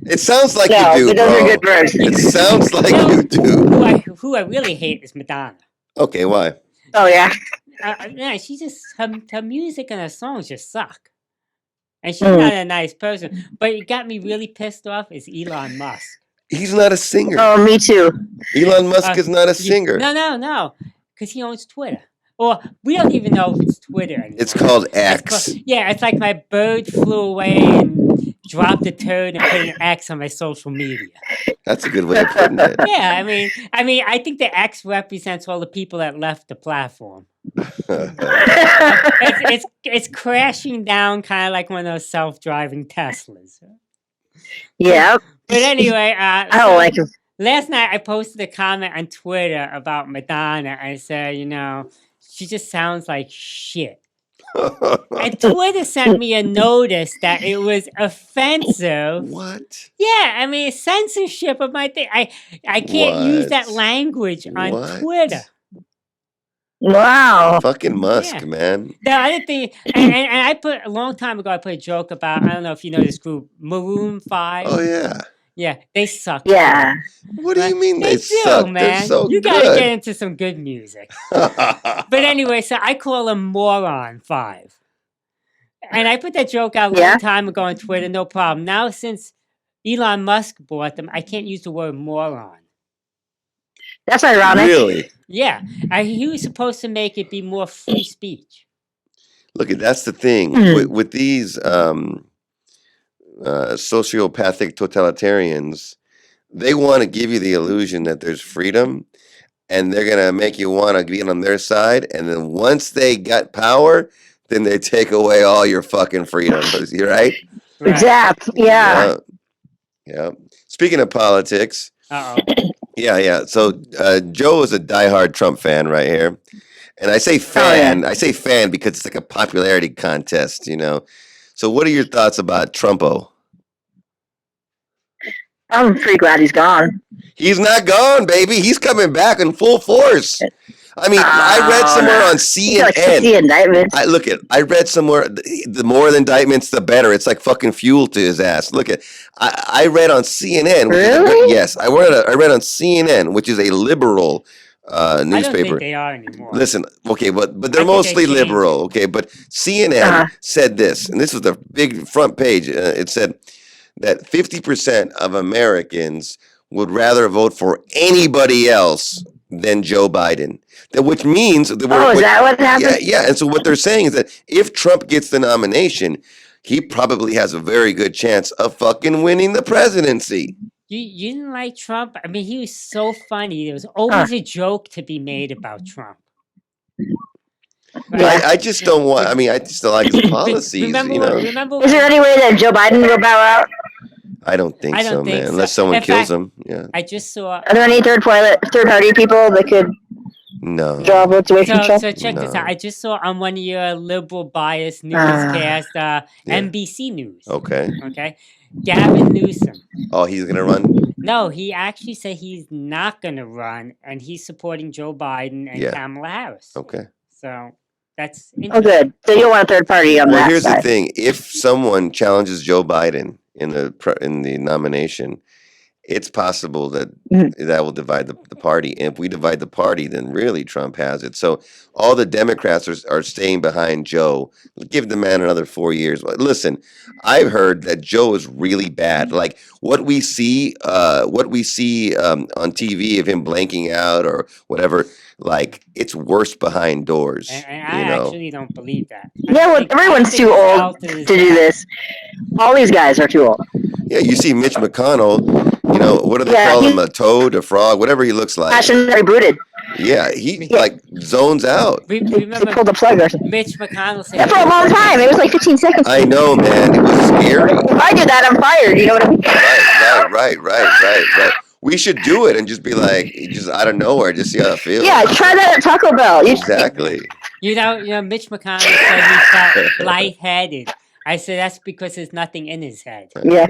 It sounds like No, you do, but those are bro. good burns. It sounds like No, you do. who I really hate is Madonna. Okay, why? Oh yeah. Yeah, she just her music and her songs just suck, and she's not a nice person. But it got me really pissed off is Elon Musk. He's not a singer. Oh, me too. Elon Musk is not a singer. No, because he owns Twitter. Or we don't even know if it's Twitter anymore. It's called X. It's like my bird flew away and dropped a turd and put an X on my social media. That's a good way of putting it. Yeah, I mean, I think the X represents all the people that left the platform. It's crashing down, kind of like one of those self-driving Teslas. Yeah. But anyway, I don't like him. last night I posted a comment on Twitter about Madonna. I said, she just sounds like shit. And Twitter sent me a notice that it was offensive. What? Yeah, I mean censorship of my thing. I can't use that What? language on What? Twitter. Wow. Fucking Musk, Yeah. man. The other thing, and I put a long time ago, I put a joke about, I don't know if you know this group, Maroon 5. Oh yeah. Yeah, they suck. Yeah. What do you mean they do, suck? man. They're so You gotta good. get into some good music. But anyway, so I call them Moron 5. And I put that joke out a long time ago on Twitter, no problem. Now, since Elon Musk bought them, I can't use the word moron. That's ironic. Really? Yeah, he was supposed to make it be more free speech. Look, that's the thing with these sociopathic totalitarians. They want to give you the illusion that there's freedom, and they're gonna make you want to be on their side. And then once they got power, then they take away all your fucking freedoms. You right? Exactly. Yeah. Yeah. Speaking of politics. Uh-oh. Yeah. So Joe is a diehard Trump fan right here. And I say fan. I say fan because it's like a popularity contest, So what are your thoughts about Trumpo? I'm pretty glad he's gone. He's not gone, baby. He's coming back in full force. I mean, I read somewhere on CNN. The indictments. I read somewhere, the more the indictments, the better. It's like fucking fuel to his ass. I read on CNN. Really? Yes, I read on CNN, which is a liberal newspaper. I don't think they are anymore. Listen, okay, but they're mostly liberal, okay? But CNN said this, and this was the big front page. It said that 50% of Americans would rather vote for anybody else than Joe Biden. Which means that is that what happened? Yeah. And so what they're saying is that if Trump gets the nomination, he probably has a very good chance of fucking winning the presidency. You didn't like Trump? I mean, he was so funny. There was always a joke to be made about Trump. Right? I just don't want. I mean, I just don't like his policies. Remember Is there any way that Joe Biden will bow out? I don't think so, man. so. Unless someone In kills fact, him. Yeah. I just saw. Are there any third-party people that could No. draw votes away from Trump? So check this No. out. I just saw on one of your liberal bias newscast, NBC News. Okay. Okay, Gavin Newsom. Oh, he's gonna run. No, he actually said he's not going to run, and he's supporting Joe Biden and Kamala Harris. Okay. So that's Oh, good. So you don't want a third party on Well, that here's side. the thing: if someone challenges Joe Biden in the nomination, it's possible that Mhm. that will divide the party. And if we divide the party, then really Trump has it. So all the Democrats are staying behind Joe. Give the man another 4 years. But listen, I've heard that Joe is really bad. Like what we see on TV of him blanking out or whatever. Like it's worse behind doors. And I You know. actually don't believe that. Yeah, well, everyone's too old to do this. All these guys are too old. Yeah, you see Mitch McConnell. You know, what do they call him? A toad, a frog, whatever he looks like. Passionately brooded. Yeah, he like zones out. They Remember pulled the plug or something. Mitch McConnell said Yeah, for a long time. It was like 15 seconds. I know, man. It was scary. If I did that, I'm fired. You know what I mean? Right. We should do it and just be like, just out of nowhere, just see how it feels. Yeah, try that at Taco Bell. Exactly. You know, Mitch McConnell said he felt lightheaded. I said that's because there's nothing in his head. Yeah.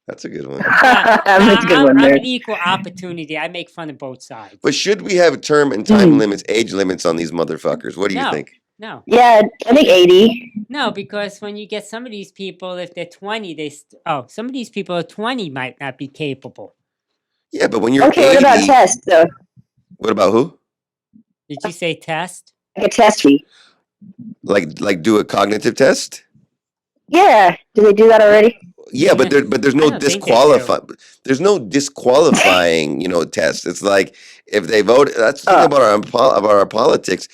That's a good one. That's a good one I'm there. an equal opportunity. I make fun of both sides. But should we have term and time limits, age limits on these motherfuckers? What do you think? No. Yeah, I think 80. No, because when you get some of these people, if they're 20, some of these people are 20 might not be capable. Yeah, but when you're Okay, 80, what about test, though? What about who? Did you say test? Like a test fee. Like do a cognitive test? Yeah. Do they do that already? Yeah, but there's no don't think they There's no disqualifying, test. It's like if they vote. That's the thing about our politics.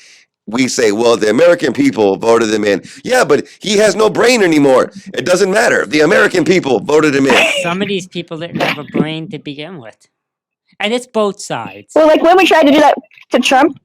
We say, well, the American people voted him in. Yeah, but he has no brain anymore. It doesn't matter. The American people voted him in. Some of these people didn't have a brain to begin with, and it's both sides. Well, like when we tried to do that to Trump,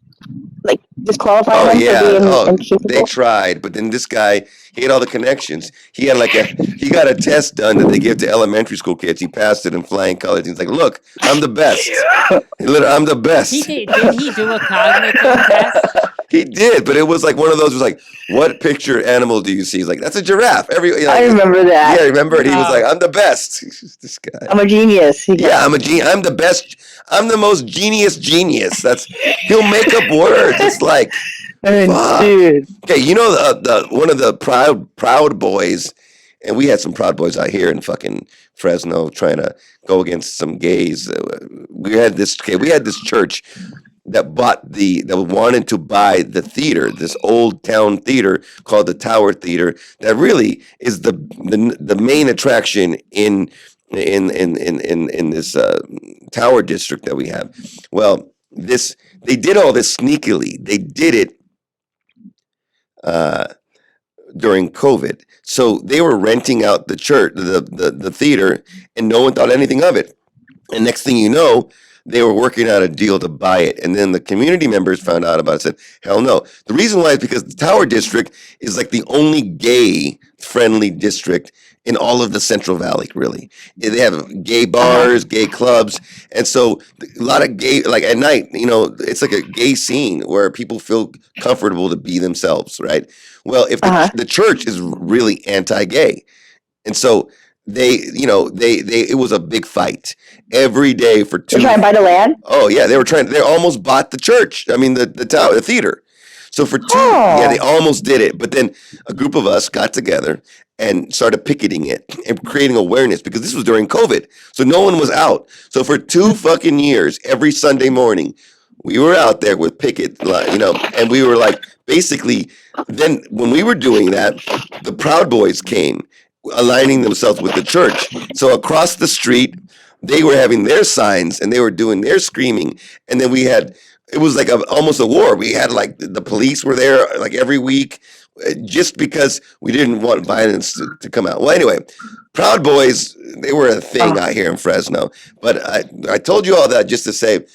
like disqualify him for being incapable. They tried, but then this guy, he had all the connections. He got a test done that they give to elementary school kids. He passed it in flying colors. He's like, look, I'm the best. I'm the best. Did he do a cognitive test? He did, but it was like one of those. Was like, what picture animal do you see? He's like, that's a giraffe. I remember that. Yeah, I remember it. He was like, I'm the best. This guy. I'm a genius. Yeah, I'm a genius. I'm the best. I'm the most genius. He'll make up words. It's like, dude. Okay, the one of the proud boys, and we had some proud boys out here in fucking Fresno trying to go against some gays. We had this church that wanted to buy the theater, this old town theater called the Tower Theater, that really is the main attraction in this Tower district that we have. Well, they did all this sneakily. They did it during COVID, so they were renting out the church, the theater, and no one thought anything of it. And next thing you know, they were working out a deal to buy it. And then the community members found out about it and said, hell no. The reason why is because the Tower District is like the only gay-friendly district in all of the Central Valley, really. They have gay bars, gay clubs. And so a lot of gay, like at night, it's like a gay scene where people feel comfortable to be themselves, right? Well, if the church is really anti-gay. And so it was a big fight every day for 2. They trying to buy the land? Oh yeah, they almost bought the church. I mean the tower, the theater. So for 2, they almost did it. But then a group of us got together and started picketing it and creating awareness, because this was during COVID. So no one was out. So for 2 fucking years, every Sunday morning, we were out there with picket, and we were like, basically, then when we were doing that, the Proud Boys came, aligning themselves with the church. So across the street, they were having their signs and they were doing their screaming. And then it was like almost a war. We had like the police were there like every week, just because we didn't want violence to come out. Well, anyway, Proud Boys, they were a thing out here in Fresno. But I told you all that just to say,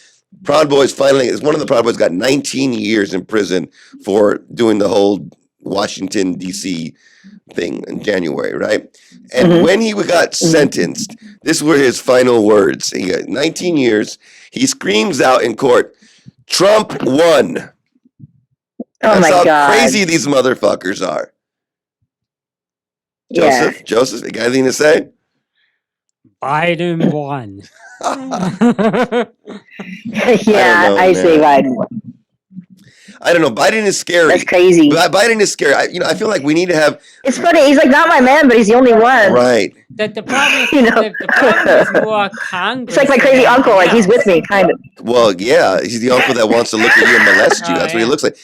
Proud Boys one of the Proud Boys got 19 years in prison for doing the whole Washington, D.C. thing in January, right? And when he got sentenced, this were his final words. He got 19 years. He screams out in court, Trump won. Oh That's how God. crazy these motherfuckers are. Joseph, you got anything to say? Biden won. I say Biden won. I don't know. Biden is scary. That's crazy. Biden is scary. I feel like we need to have. It's funny. He's like not my man, but he's the only one. Right. The problem, You know? the problem is more Congress. It's like my crazy uncle. Like he's with me, kind of. Well, yeah, he's the uncle that wants to look at you and molest you. That's what he looks like.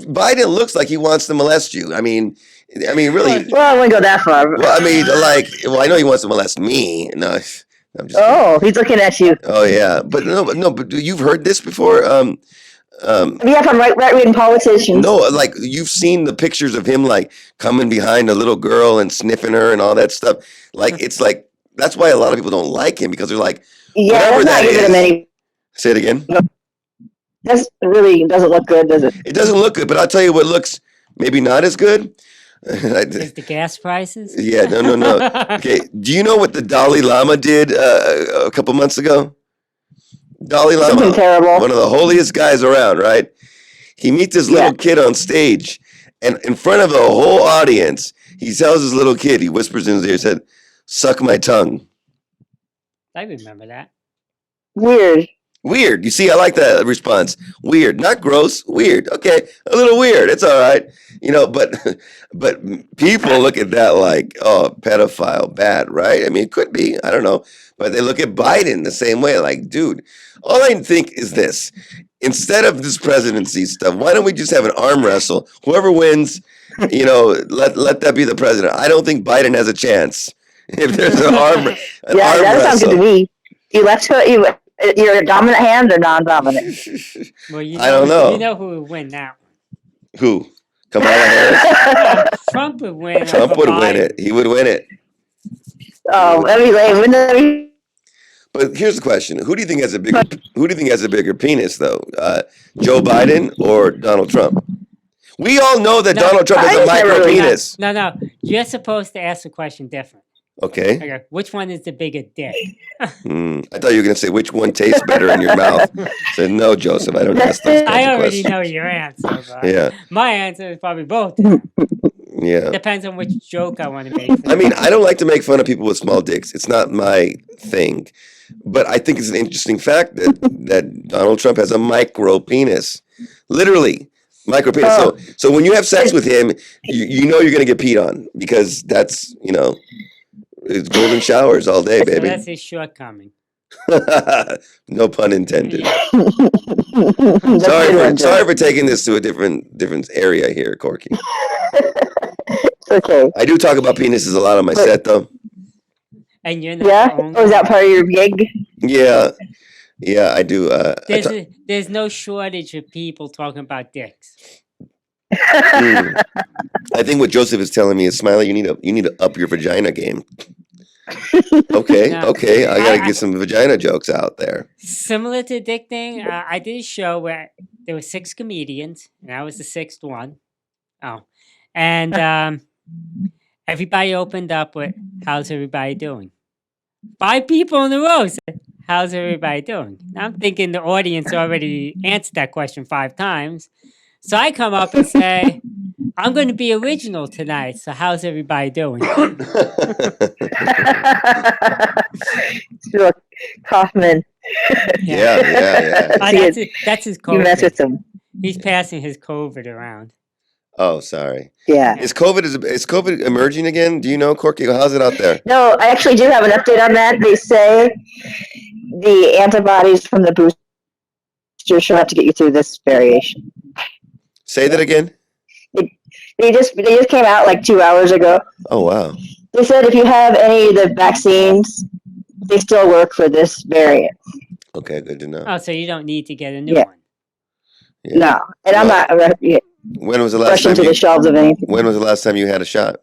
Biden looks like he wants to molest you. I mean, really. Well, I wouldn't go that far. Well, I know he wants to molest me. No, I'm just. Oh, he's looking at you. Oh yeah, but you've heard this before. Yeah, from right-wing politicians. No, like you've seen the pictures of him like coming behind a little girl and sniffing her and all that stuff. Like it's like that's why a lot of people don't like him because they're like, Yeah, whatever that's not that giving is. him any. Say it again. That really doesn't look good, does it? It doesn't look good, but I'll tell you what looks maybe not as good. Is the gas prices? Yeah, no. Okay, do you know what the Dalai Lama did a couple months ago? Dalai Lama, Something terrible. one of the holiest guys around, right? He meets this little kid on stage, and in front of the whole audience, he tells his little kid, he whispers in his ear, he said, "Suck my tongue." I remember that. Weird. Weird. You see, I like that response. Weird, not gross. Weird. Okay, a little weird. It's all right. But people look at that like, oh, pedophile, bad, right? I mean, it could be. I don't know. But they look at Biden the same way. Like, dude, all I think is this: instead of this presidency stuff, why don't we just have an arm wrestle? Whoever wins, let that be the president. I don't think Biden has a chance if there's an arm. That sounds good to me. You left foot. You're a dominant hand or non-dominant? Well, I don't know. You know who would win now? Who? Kamala Harris? Trump would win. Trump would win it. He would win it. Oh, wouldn't that be? But here's the question: Who do you think has a bigger penis, though? Joe Biden or Donald Trump? We all know that Donald Trump has a micro penis. No. You're supposed to ask the question different. Okay. Okay. Which one is the bigger dick? I thought you were going to say which one tastes better in your mouth. I said, no, Joseph, I don't ask those kinds I of already questions. know your answer. But Yeah. My answer is probably both. Yeah. Depends on which joke I want to make. I mean, I don't like to make fun of people with small dicks. It's not my thing. But I think it's an interesting fact that Donald Trump has a micro penis. Literally. Micro penis. Oh. So when you have sex with him, you know you're going to get peed on because that's, it's golden showers all day, baby. So that's his shortcoming. No pun intended. That's Sorry for taking this to a different area here, Corky. It's okay. I do talk about penises a lot on my set, though. And you're not Yeah? the only Oh, is that part of your gig? Yeah, I do. There's no shortage of people talking about dicks. I think what Joseph is telling me is, Smiley, you need to up your vagina game. Okay, No. okay, I gotta get some vagina jokes out there. Similar to dick thing, I did a show where there were 6 comedians, and I was the 6th one. Oh, and everybody opened up with, "How's everybody doing?" 5 people in a row said, "How's everybody doing?" Now I'm thinking the audience already answered that question 5 times. So I come up and say, "I'm going to be original tonight. So how's everybody doing?" Look, Kaufman. Yeah. That's his You mess COVID. with him. He's passing his COVID around. Oh, sorry. Yeah. Is COVID emerging again? Do you know, Corky? How's it out there? No, I actually do have an update on that. They say the antibodies from the booster should have to get you through this variation. Say that again. They just came out like 2 hours ago. Oh, wow. They said if you have any of the vaccines, they still work for this variant. Okay, good to know. Oh, so you don't need to get a new Yeah. one. Yeah. No, and I'm not When was the last rushing time? to the shelves of anything. When was the last time you had a shot?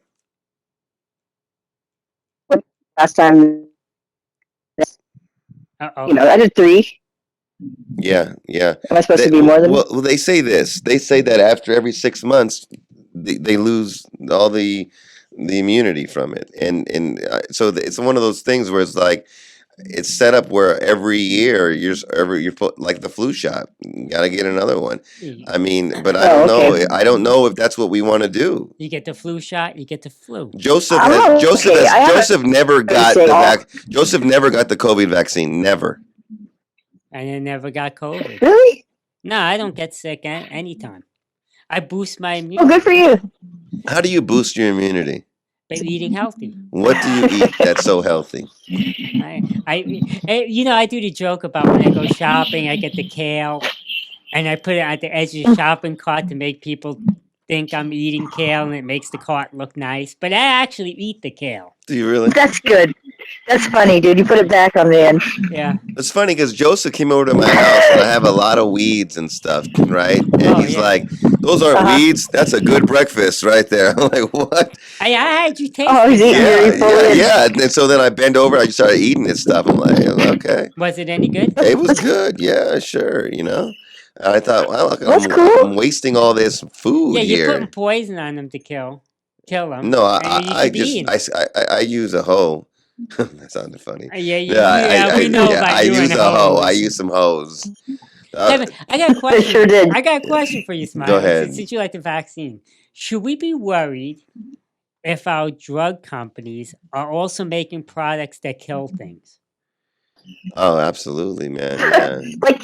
Last time, Uh-oh. I did 3. Yeah. Am I supposed to be more than? Well, they say this. They say that after every 6 months, they lose all the immunity from it, and so it's one of those things where it's like it's set up where every year you're like the flu shot. You gotta get another one. I mean, but I don't know. okay. I don't know if that's what we want to do. You get the flu shot, you get the flu. Joseph Oh, has okay. I haven't Joseph never got say the all. Joseph never got the COVID vaccine. Never. And then never got COVID. Really? No, I don't get sick anytime. I boost my Oh, immunity good for you. How do you boost your immunity? by eating healthy. What do you eat that's so healthy? I do the joke about when I go shopping, I get the kale and I put it at the edge of the shopping cart to make people think I'm eating kale, and it makes the cart look nice. But I actually eat the kale. Do you really? That's good. That's funny, dude. You put it back on the end. Yeah. It's funny because Joseph came over to my house and I have a lot of weeds and stuff, right? And Oh, he's yeah. like, "Those aren't Uh-huh. weeds. That's a good breakfast right there." I'm like, "What?" I had you taste Oh, it. he's eating Yeah, your foliage. yeah. And so then I bend over, I started eating his stuff. I'm like, "Okay, Was it any good? it was good. Yeah, sure. I thought, wow, That's I'm cool. wasting all this food Yeah, you're putting here. poison on them to kill them. No, And you I should be just eating. I use a hoe. That sounded funny. Yeah, we know about I you use and a hoe. I hose. use some hose. Kevin, I got a They question. sure did. I got a question for you, Go Smiley. ahead. Since you like the vaccine, should we be worried if our drug companies are also making products that kill things? Oh, absolutely, man. Yeah, Like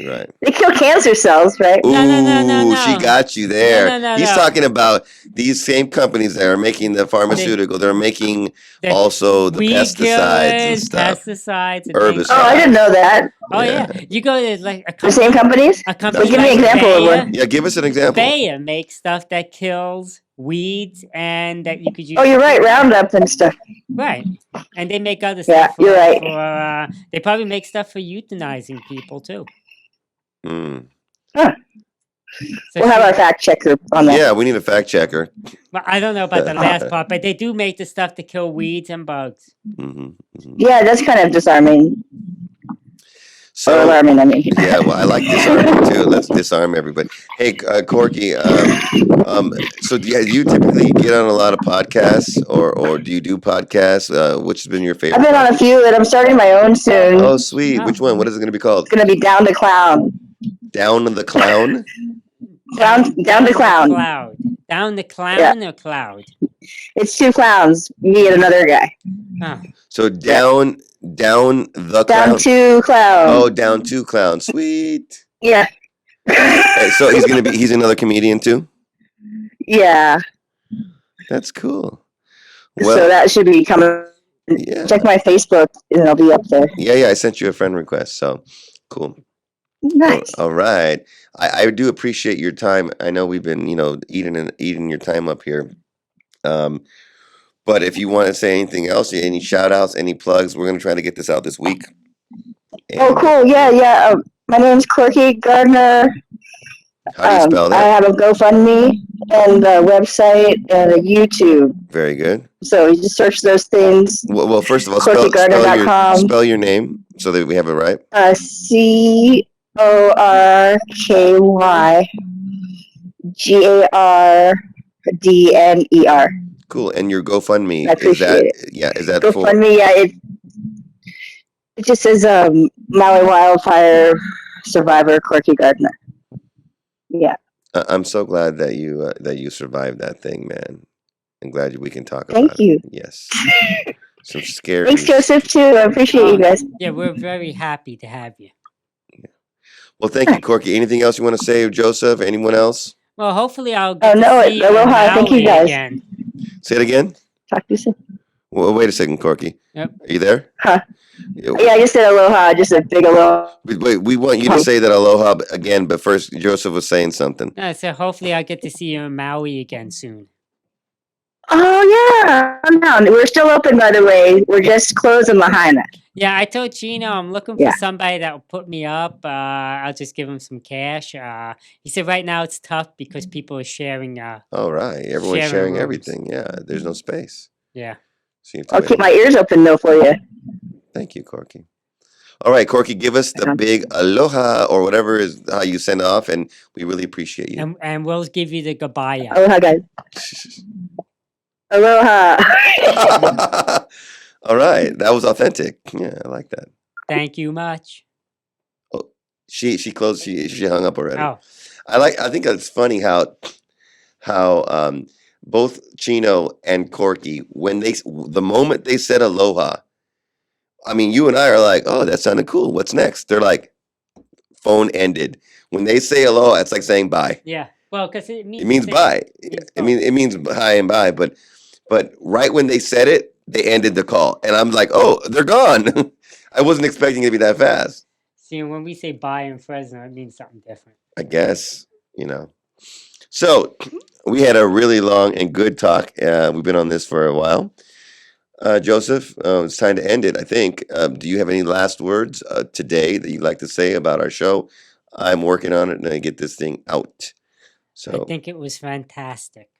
right. they kill cancer cells, right? No, no, no, no, Ooh, she no. got you No, there. no, no, He's no. talking about these same companies that are making the pharmaceutical. They're making The also the weed pesticides and killers, stuff. pesticides, and things Oh, I like didn't that. know that. Oh yeah, Yeah. you go to like The same companies? a Well, company give me an like example of Bayer. one. Yeah, give us an example. Bayer makes stuff that kills weeds and that you could use. Oh, you're for right. food. Roundup and stuff. Right, and they make other Yeah, stuff for. you're right. They probably make stuff for euthanizing people too. Mm. Huh. So We'll have our should- fact checker on that. Yeah, we need a fact checker. but I don't know about the last part, but they do make the stuff to kill weeds and bugs. hmm Yeah, that's kind of disarming. Or So alarming, I mean. yeah, well, I like disarming too. Let's disarm everybody. Hey, Corky. So do you typically get on a lot of podcasts, or do you do podcasts? Which has been your I've favorite? been on a few, and I'm starting my own soon. Oh, sweet. Oh. Which one? What is it going to be called? It's gonna be Down to Clown. Down the Clown? Down to Clown. Cloud. Down the clown or cloud? It's two clowns, me and another guy. Oh. So down the Down clown. to Clown. Oh, down to clown. Sweet. Yeah. Hey, so he's another comedian too? Yeah. That's cool. So Well, that should be coming. yeah. Check my Facebook, and it'll be up there. Yeah, I sent you a friend request. So cool. Nice. All right. I do appreciate your time. I know we've been, eating your time up here. But if you want to say anything else, any shout outs, any plugs, we're going to try to get this out this week. Oh, cool. Yeah. My name's Corky Gardner. How do you spell I that? have a GoFundMe and a website and a YouTube. Very good. So you just search those things. Well, first of all, spell your name so that we have it right. CorkyGardner. Cool. And your GoFundMe, I appreciate it. Is that for? GoFundMe, yeah, it just says Maui wildfire survivor Corky Gardner. Yeah. I'm so glad that you survived that thing, man. I'm glad we can talk about Thank it. you. Yes. Some scary. Thanks, Joseph, too. I appreciate you guys. Yeah, we're very happy to have you. Well, thank you, Corky. Anything else you want to say, Joseph? Anyone else? Well, hopefully I'll get to no, see you in aloha. Thank you, Maui guys. again. Say it again. Talk to you soon. Well, wait a second, Corky. Yep. Are you there? Huh? Yeah, Yeah, I just said aloha. Just a big aloha. Wait, we want you to say that aloha again, but first, Joseph was saying something. So hopefully I'll get to see you in Maui again soon. Oh, yeah. I'm down. We're still open, by the way. We're just closed in Lahaina. Yeah, I told Chino I'm looking for somebody that will put me up. I'll just give him some cash. He said right now it's tough because people are sharing. All right. Everyone's sharing rooms. everything. Yeah. There's no space. Yeah. So you have to I'll make- keep my ears open, though, for you. Thank you, Corky. All right, Corky, give us the big aloha or whatever is how you send off, and we really appreciate you. And we'll give you the goodbye. Aloha, guys. Aloha. All right, that was authentic. Yeah, I like that. Thank you much. She closed. She hung up already. Oh, I think it's funny how both Chino and Corky, the moment they said aloha, I mean, you and I are like, oh, that sounded cool. What's next? They're like, phone ended. When they say aloha, it's like saying bye. Yeah. Well, because it It means means the same. bye. It It means means it means hi and bye. But right when they said it, they ended the call, and I'm like, oh, they're gone. I wasn't expecting it to be that fast. See, when we say bye in Fresno, it means something different. I guess, you know. So we had a really long and good talk. We've been on this for a while. Joseph, it's time to end it, I think. Do you have any last words today that you'd like to say about our show? I'm working on it and I get this thing out. I So, think it was fantastic.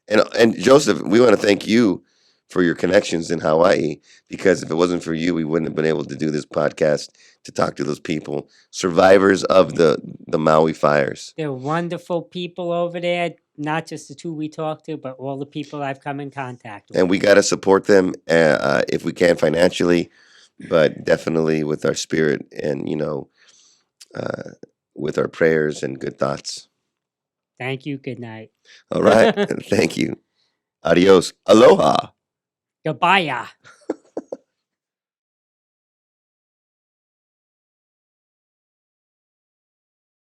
and Joseph, we want to thank you for your connections in Hawaii, because if it wasn't for you, we wouldn't have been able to do this podcast to talk to those people, survivors of the Maui fires. They're wonderful people over there. Not just the two we talked to, but all the people I've come in contact with. And we got to support them if we can financially, but definitely with our spirit and, with our prayers and good thoughts. Thank you. Good night. All right. Thank you. Adios. Aloha. Goodbye.